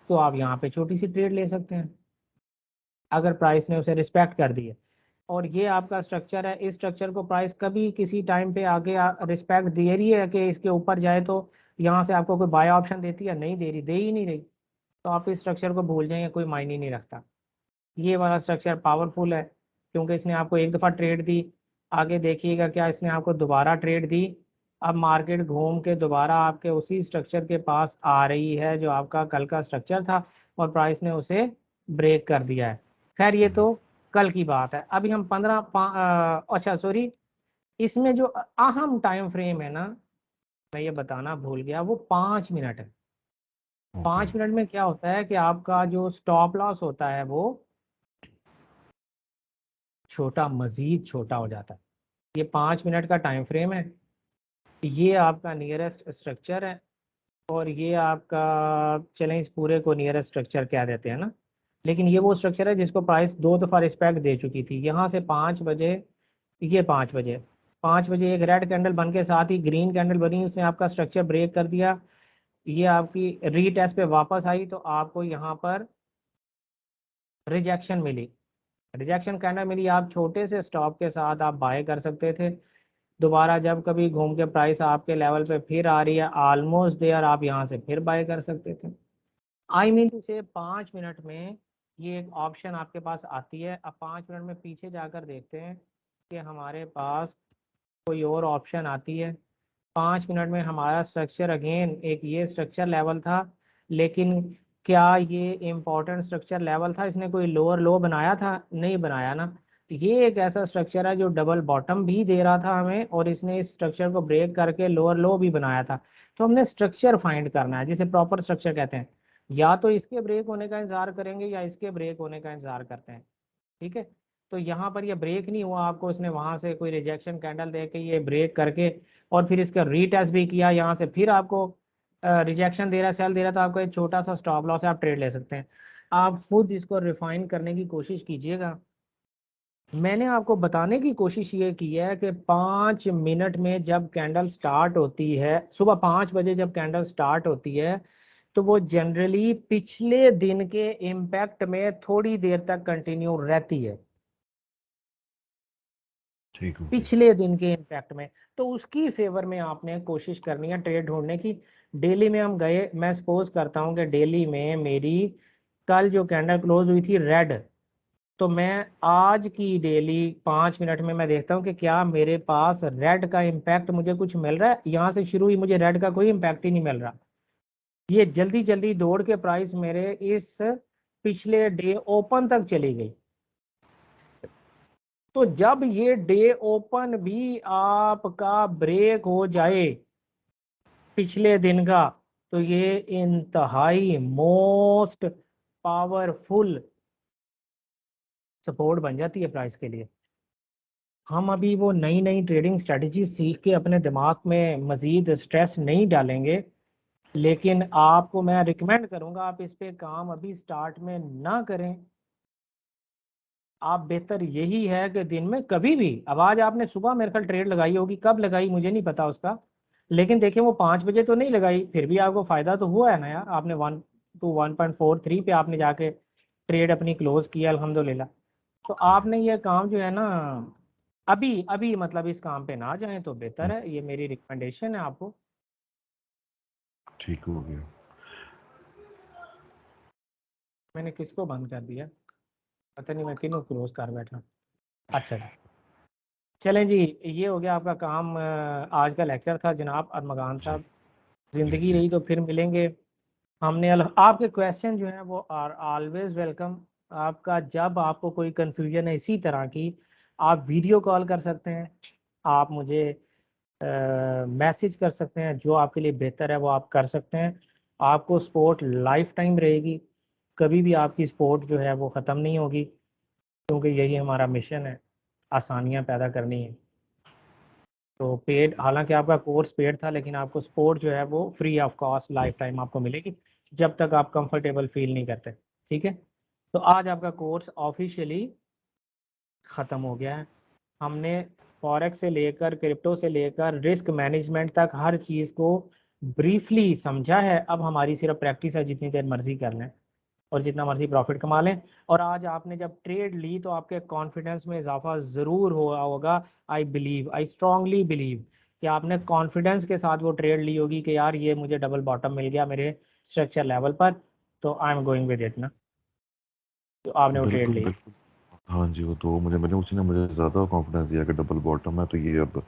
तो आप यहाँ पे छोटी सी ट्रेड ले सकते हैं अगर प्राइस ने उसे रिस्पेक्ट कर दी है। और ये आपका स्ट्रक्चर है, इस स्ट्रक्चर को प्राइस कभी किसी टाइम पे आगे रिस्पेक्ट दे रही है कि इसके ऊपर जाए, तो यहाँ से आपको कोई बाय ऑप्शन देती है? नहीं दे रही, दे ही नहीं रही, तो आप इस स्ट्रक्चर को भूल जाएंगे, कोई मायने नहीं रखता। ये वाला स्ट्रक्चर पावरफुल है क्योंकि इसने आपको एक दफ़ा ट्रेड दी, आगे देखिएगा क्या इसने आपको दोबारा ट्रेड दी। अब मार्केट घूम के दोबारा आपके उसी स्ट्रक्चर के पास आ रही है जो आपका कल का स्ट्रक्चर था, और प्राइस ने उसे ब्रेक कर दिया है। खैर ये तो कल की बात है, अभी हम अच्छा सॉरी, इसमें जो अहम टाइम फ्रेम है ना, मैं ये बताना भूल गया, वो 5 मिनट है। ओके। 5 मिनट में क्या होता है कि आपका जो स्टॉप लॉस होता है वो छोटा, मजीद छोटा हो जाता है। ये 5 मिनट का टाइम फ्रेम है, ये आपका नियरेस्ट स्ट्रक्चर है। और ये आपका, चलें इस पूरे को नियरेस्ट स्ट्रक्चर कह देते हैं ना, लेकिन ये वो स्ट्रक्चर है जिसको प्राइस 2 दफ़ा रिस्पेक्ट दे चुकी थी। यहाँ से 5 बजे, ये 5 बजे, 5 बजे एक रेड कैंडल बन के साथ ही ग्रीन कैंडल बनी, उसने आपका स्ट्रक्चर ब्रेक कर दिया। ये आपकी रीटेस्ट पे वापस आई तो आपको यहाँ पर रिजेक्शन मिली, रिजेक्शन कैंडल मिली। आप छोटे से स्टॉप के साथ आप बाय कर सकते थे। दोबारा जब कभी घूम के प्राइस आपके लेवल पे फिर आ रही है ऑलमोस्ट देयर, आप यहाँ से फिर बाय कर सकते थे। आई मीन टू से 5 मिनट में ये एक ऑप्शन आपके पास आती है। अब 5 मिनट में पीछे जाकर देखते हैं कि हमारे पास कोई और ऑप्शन आती है। 5 मिनट में हमारा स्ट्रक्चर अगेन एक ये स्ट्रक्चर लेवल था, लेकिन क्या ये इम्पोर्टेंट स्ट्रक्चर लेवल था? इसने कोई लोअर लो बनाया था? नहीं बनाया ना। तो ये एक ऐसा स्ट्रक्चर है जो डबल बॉटम भी दे रहा था हमें, और इसने इस स्ट्रक्चर को ब्रेक करके लोअर लो भी बनाया था। तो हमने स्ट्रक्चर फाइंड करना है, जिसे प्रॉपर स्ट्रक्चर कहते हैं। या तो इसके ब्रेक होने का इंतजार करेंगे या इसके ब्रेक होने का इंतजार करते हैं। ठीक है, तो यहाँ पर ये ब्रेक नहीं हुआ, आपको इसने वहां से कोई रिजेक्शन कैंडल दे के ये ब्रेक करके और फिर इसका रीटेस्ट भी किया, यहाँ से फिर आपको रिजेक्शन दे रहा है, सेल दे रहा है, तो आपको एक छोटा सा स्टॉप लॉस है, आप ट्रेड ले सकते हैं। आप खुद इसको रिफाइन करने की कोशिश कीजिएगा। मैंने आपको बताने की कोशिश ये की है कि 5 मिनट में जब कैंडल स्टार्ट होती है, सुबह 5 बजे जब कैंडल स्टार्ट होती है, तो वो जनरली पिछले दिन के इम्पैक्ट में थोड़ी देर तक कंटिन्यू रहती है, ठीक हो गया। पिछले दिन के इम्पैक्ट में। तो उसकी फेवर में आपने कोशिश करनी है ट्रेड ढूंढने की। डेली में हम गए, मैं सपोज करता हूँ कि डेली में मेरी कल जो कैंडल क्लोज हुई थी रेड, तो मैं आज की डेली 5 मिनट में मैं देखता हूँ कि क्या मेरे पास रेड का इम्पैक्ट मुझे कुछ मिल रहा है। यहाँ से शुरू हुई, मुझे रेड का कोई इम्पैक्ट ही नहीं मिल रहा। ये जल्दी जल्दी दौड़ के प्राइस मेरे इस पिछले डे ओपन तक चली गई। तो जब ये डे ओपन भी आपका ब्रेक हो जाए पिछले दिन का, तो ये इंतहाई मोस्ट पावरफुल सपोर्ट बन जाती है प्राइस के लिए। हम अभी वो नई नई ट्रेडिंग स्ट्रेटजी सीख के अपने दिमाग में मजीद स्ट्रेस नहीं डालेंगे, लेकिन आपको मैं रिकमेंड करूंगा आप इस पे काम अभी स्टार्ट में ना करें। आप बेहतर यही है कि दिन में कभी भी, अब आज आपने सुबह मेरे ख्याल ट्रेड लगाई होगी, कब लगाई मुझे नहीं पता उसका, लेकिन देखिए वो 5 बजे तो नहीं लगाई, फिर भी आपको फायदा तो हुआ है ना यार। आपने 1 to 1.43 पे आपने जाके ट्रेड अपनी क्लोज किया अल्हम्दुलिल्लाह। तो आपने ये काम जो है ना, अभी अभी मतलब इस काम पे ना जाएं तो बेहतर है, ये मेरी रिकमेंडेशन है आपको। ठीक हो गया। मैंने किसको बंद कर दिया, पता नहीं, मैं किनको क्लोज कर बैठा। अच्छा जी, चलें जी, ये हो गया आपका काम। आज का लेक्चर था जनाब अरमगान जी साहब। जी जिंदगी जी। रही तो फिर मिलेंगे। हमने आपके क्वेश्चन जो हैं वो आर ऑलवेज वेलकम। आपका जब आपको कोई कंफ्यूजन है इसी तरह की, आप वीडियो कॉल कर सकते हैं, आप मुझे मैसेज कर सकते हैं, जो आपके लिए बेहतर है वो आप कर सकते हैं। आपको सपोर्ट लाइफ टाइम रहेगी, कभी भी आपकी सपोर्ट जो है वो ख़त्म नहीं होगी, क्योंकि यही हमारा मिशन है, आसानियाँ पैदा करनी है। तो पेड, हालांकि आपका कोर्स पेड था, लेकिन आपको सपोर्ट जो है वो free of cost life time आपको मिलेगी, जब तक आप कंफर्टेबल फील नहीं करते। ठीक है, तो आज आपका कोर्स ऑफिशियली ख़त्म हो गया है। हमने फॉरेक्स से लेकर क्रिप्टो से लेकर रिस्क मैनेजमेंट तक हर चीज़ को ब्रीफली समझा है। अब हमारी सिर्फ प्रैक्टिस है, जितनी देर मर्जी कर लें और जितना मर्जी प्रॉफिट कमा लें। और आज आपने जब ट्रेड ली तो आपके कॉन्फिडेंस में इजाफा ज़रूर हुआ होगा। I believe, I strongly believe कि आपने कॉन्फिडेंस के साथ वो ट्रेड ली होगी कि यार ये मुझे डबल बॉटम मिल गया मेरे स्ट्रक्चर लेवल पर, तो I am going with it ना। तो आपने वो ट्रेड बिल्कुल ली। बिल्कुल। हाँ जी, वो तो मुझे मैंने उसी ने मुझे ज़्यादा कॉन्फिडेंस दिया कि डबल बॉटम है, तो ये अब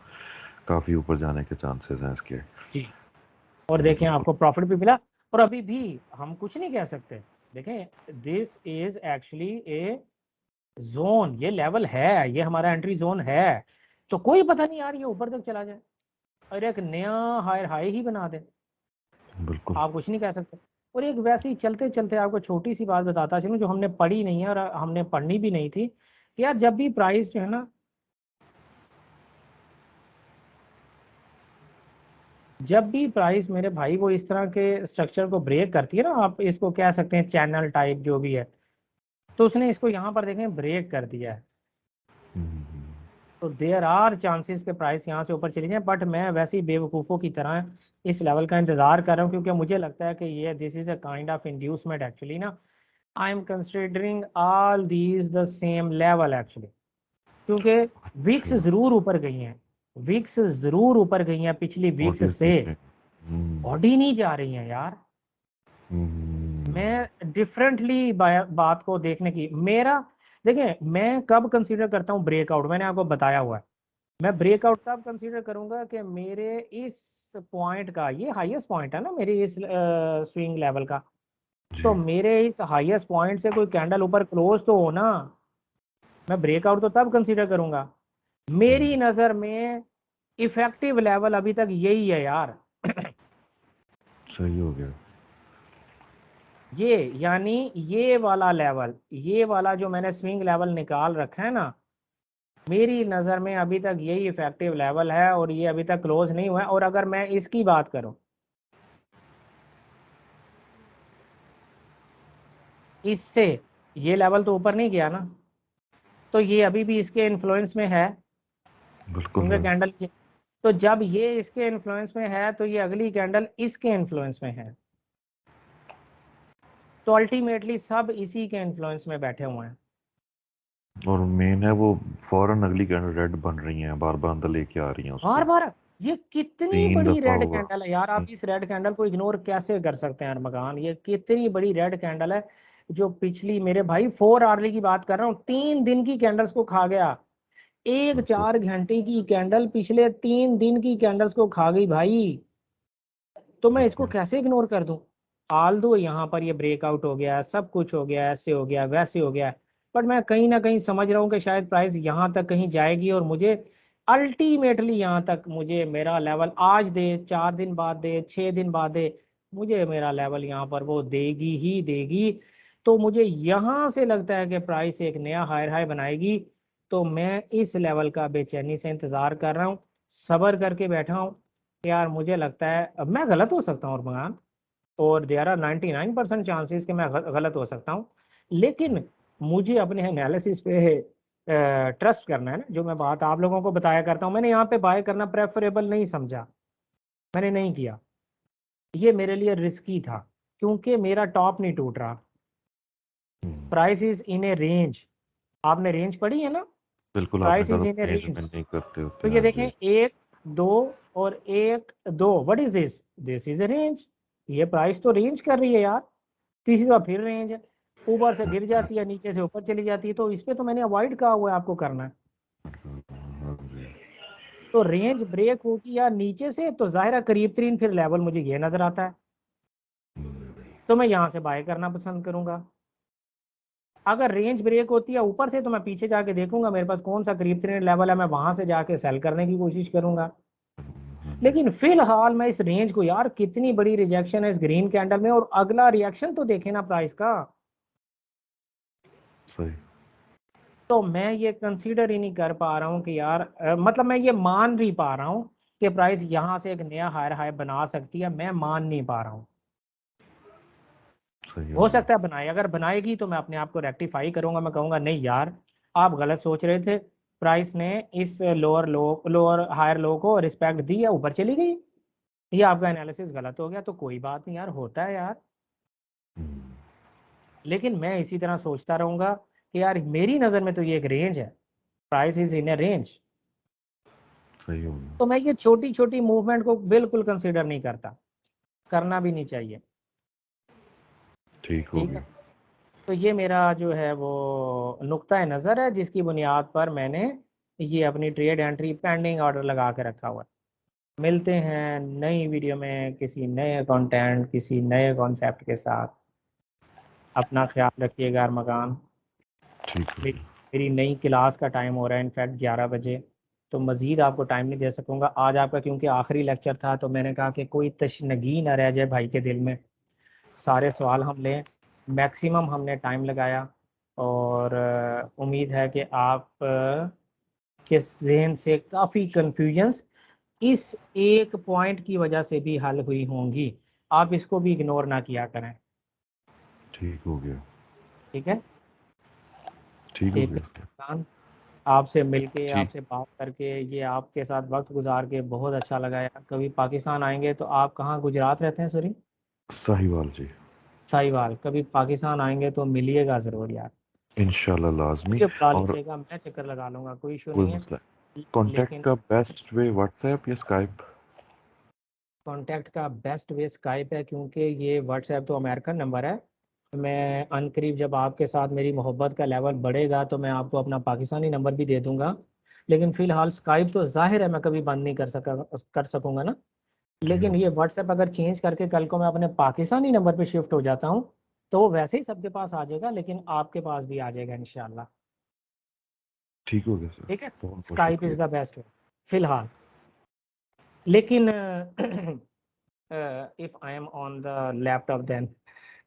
काफ़ी ऊपर जाने के चांसेस हैं इसके। जी, और जी देखें बिल्कुल। आपको प्रॉफिट भी मिला। और अभी भी हम कुछ नहीं कह सकते। देखें, this is actually A zone, ये लेवल है, ये हमारा एंट्री जोन है। तो कोई पता नहीं यार ये ऊपर तक चला जाए और एक नया हायर हाई ही बना दे, बिल्कुल। आप कुछ नहीं कह सकते। और एक वैसे ही चलते चलते आपको छोटी सी बात बताता चलूं, जो हमने पढ़ी नहीं है और हमने पढ़नी भी नहीं थी, कि यार जब भी प्राइस जो है ना, जब भी प्राइस मेरे भाई वो इस तरह के स्ट्रक्चर को ब्रेक करती है ना, आप इसको कह सकते हैं चैनल टाइप जो भी है, तो उसने इसको यहाँ पर देखें ब्रेक कर दिया है, तो देयर आर चांसेस के प्राइस यहाँ से ऊपर चली जाए। बट मैं वैसे ही बेवकूफ़ों की तरह इस लेवल का इंतजार कर रहा हूँ, क्योंकि मुझे लगता है कि ये this is a kind of inducement actually ना। I am considering all these the same level actually, क्योंकि वीक्स अच्छा। जरूर ऊपर गई हैं, वीक्स जरूर ऊपर गई हैं पिछली वीक्स ऑब्वियसली से, से। हम्म। बॉडी नहीं जा रही हैं यार। हम्म। मैं डिफरेंटली बात को देखने की मेरा, देखिए मैं कब कंसीडर करता हूँ ब्रेकआउट, मैंने आपको बताया हुआ है। मैं ब्रेकआउट तब कंसीडर करूंगा कि मेरे इस पॉइंट का, ये हाईएस्ट पॉइंट है ना मेरे इस स्विंग लेवल का, तो जी। मेरे इस हाईएस्ट पॉइंट से कोई कैंडल ऊपर क्लोज तो हो ना, मैं ब्रेकआउट तो तब कंसीडर करूंगा। मेरी हम्म। नज़र में इफेक्टिव लेवल अभी तक यही है यार। सही हो गया। ये यानी ये वाला लेवल, ये वाला जो मैंने स्विंग लेवल निकाल रखा है ना, मेरी नज़र में अभी तक यही इफेक्टिव लेवल है, और ये अभी तक क्लोज नहीं हुआ है। और अगर मैं इसकी बात करूं, इससे ये लेवल तो ऊपर नहीं गया ना, तो ये अभी भी इसके इन्फ्लुएंस में है, बिल्कुल क्योंकि है। कैंडल, तो जब ये इसके इन्फ्लुएंस में है तो ये अगली कैंडल इसके इन्फ्लुएंस में है, तो अल्टीमेटली सब इसी के इन्फ्लुएंस में बैठे हुए हैं। और मेन है वो फौरन अगली कैंडल रेड बन रही हैं, बार बार अंदर लेके आ रही हैं बार उसको। बार, ये कितनी 3 दफा बड़ी रेड होगा। कैंडल है यार, आप इस रेड कैंडल को इग्नोर कैसे कर सकते हैं अरमगान, ये कितनी बड़ी रेड कैंडल है, जो पिछली मेरे भाई 4 आवरली की बात कर रहा हूँ, 3 दिन की कैंडल्स को खा गया। एक बिल्कुल। 4 घंटे की कैंडल पिछले 3 दिन की कैंडल्स को खा गई भाई, तो मैं इसको हम्म। कैसे इग्नोर कर दूं। आल दो यहाँ पर ये ब्रेकआउट हो गया, सब कुछ हो गया, ऐसे हो गया वैसे हो गया, बट मैं कहीं ना कहीं समझ रहा हूँ कि शायद प्राइस यहाँ तक कहीं जाएगी, और मुझे अल्टीमेटली यहाँ तक मुझे मेरा लेवल आज दे, 4 दिन बाद दे, 6 दिन बाद दे, मुझे मेरा लेवल यहाँ पर वो देगी ही देगी। तो मुझे यहाँ से लगता है कि प्राइस एक नया हायर हाई बनाएगी, तो मैं इस लेवल का बेचैनी से इंतजार कर रहा हूँ, सब्र करके बैठा हूँ। यार मुझे लगता है, अब मैं गलत हो सकता हूँ अरमान, और देयर आर 99% चांसेस कि मैं गलत हो सकता हूँ, लेकिन मुझे अपने एनालिसिस पे ट्रस्ट करना है ना, जो मैं बात आप लोगों को बताया करता हूँ। मैंने यहाँ पे बाय करना प्रेफरेबल नहीं समझा, मैंने नहीं किया, ये मेरे लिए रिस्की था, क्योंकि मेरा टॉप नहीं टूट रहा, price is in A range, आपने रेंज पढ़ी है ना, बिल्कुल, आपने प्राइस कहा इज था इन ए रेंज रेंज। में नहीं करते तो होते। ये हाँ देखें, जी। एक दो और एक दो, what is this, this is a range, ये प्राइस तो रेंज कर रही है यार, तीसरी बार फिर रेंज है, ऊपर से गिर जाती है, नीचे से ऊपर चली जाती है, तो इस पे तो मैंने अवॉइड कहा हुआ है आपको करना है। हाँ जी। तो रेंज ब्रेक होगी या नीचे से, तो जाहिर है करीब तरीन फिर लेवल मुझे ये नजर आता है, तो मैं यहाँ से बाय करना पसंद करूंगा। अगर रेंज ब्रेक होती है ऊपर से, तो मैं पीछे जाके देखूंगा मेरे पास कौन सा करीब तरीन लेवल है, मैं वहां से जाके सेल करने की कोशिश करूंगा। लेकिन फिलहाल मैं इस रेंज को, यार कितनी बड़ी रिजेक्शन है इस ग्रीन कैंडल में, और अगला रिएक्शन तो देखे ना प्राइस का, सही। तो मैं ये कंसीडर ही नहीं कर पा रहा हूँ कि यार मतलब मैं ये मान नहीं पा रहा हूँ कि प्राइस यहाँ से एक नया हायर हाई बना सकती है, मैं मान नहीं पा रहा हूँ। सही हो हो गया। सकता है बनाए, अगर बनाएगी तो मैं अपने आप को रेक्टिफाई करूंगा, मैं कहूंगा नहीं यार आप गलत सोच रहे थे, प्राइस ने इस लोअर हायर लो को रिस्पेक्ट दी है, ऊपर चली गई, ये आपका एनालिसिस गलत हो गया, तो कोई बात नहीं यार, होता है यार। हम्म। लेकिन मैं इसी तरह सोचता रहूंगा कि यार मेरी नज़र में तो ये एक रेंज है, price is in A range, सही हो गया। तो मैं ये छोटी छोटी मूवमेंट को बिल्कुल कंसीडर नहीं करता, करना भी नहीं चाहिए। ठीक हो ठीक है, गया। तो ये मेरा जो है वो नुक्ता नज़र है, जिसकी बुनियाद पर मैंने ये अपनी ट्रेड एंट्री पेंडिंग ऑर्डर लगा के रखा हुआ है। मिलते हैं नई वीडियो में किसी नए कंटेंट, किसी नए कॉन्सेप्ट के साथ। अपना ख्याल रखिएगा अरमगान। ठीक हो मेरी गया। मेरी नई क्लास का टाइम हो रहा है इनफैक्ट 11 बजे, तो मज़ीद आपको टाइम नहीं दे सकूँगा आज आपका, क्योंकि आखिरी लेक्चर था, तो मैंने कहा कि कोई तशनगी ना रह जाए भाई के दिल में, सारे सवाल हम लें, मैक्सिमम हमने टाइम लगाया, और उम्मीद है कि आप के जहन से काफ़ी कन्फ्यूजन्स इस एक पॉइंट की वजह से भी हल हुई होंगी, आप इसको भी इग्नोर ना किया करें। ठीक हो गया, ठीक है। ठीक हो ठीक है गया। खान, आपसे मिलके ठीक। आपसे बात करके ये आपके साथ वक्त गुजार के बहुत अच्छा लगा यार। कभी पाकिस्तान आएंगे तो आप कहाँ, गुजरात रहते हैं सॉरी? साहिवाल जी। साहिवाल, कभी पाकिस्तान आएंगे तो मिलिएगा ज़रूर यार। इंशाल्लाह लाजमी। मुझे बुला और लीजिएगा, मैं चक्कर लगा लूंगा, कोई इशू कोई नहीं है। मसला कांटेक्ट लेकिन का बेस्ट वे व्हाट्सएप या स्काइप? कांटेक्ट का बेस्ट वे स्काइप है, क्योंकि ये व्हाट्सएप तो अमेरिकन नंबर है। मैं अनकरीब जब आपके साथ मेरी मोहब्बत का लेवल बढ़ेगा तो मैं आपको अपना पाकिस्तानी नंबर भी दे दूंगा। लेकिन फ़िलहाल स्काइप तो जाहिर है मैं कभी बंद नहीं कर सकूंगा ना। जी लेकिन हाँ। ये व्हाट्सएप अगर चेंज करके कल को मैं अपने पाकिस्तानी नंबर पे शिफ्ट हो जाता हूँ तो वो वैसे ही सबके पास आ जाएगा, लेकिन आपके पास भी आ जाएगा इंशाल्लाह। ठीक हो गया सर। ठीक है। बहुत बहुत स्काइप शुक्रिया। इज़ द बेस्ट वे फिलहाल। लेकिन if I am on the laptop then,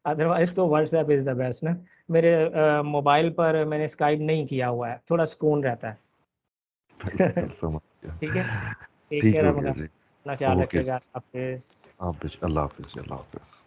otherwise तो व्हाट्सएप इज़ द बेस्ट ना। मेरे मोबाइल पर मैंने स्काइप नहीं किया हुआ है, थोड़ा सुकून रहता है। बिल्कुल समझ ठीक है। गया। टेक ठीक केयर हो अपना गया जी। अपना ख्याल ओके जी। रखिएगा। हाफिज़। आप अल्लाह हाफिज़, अल्लाह हाफिज़।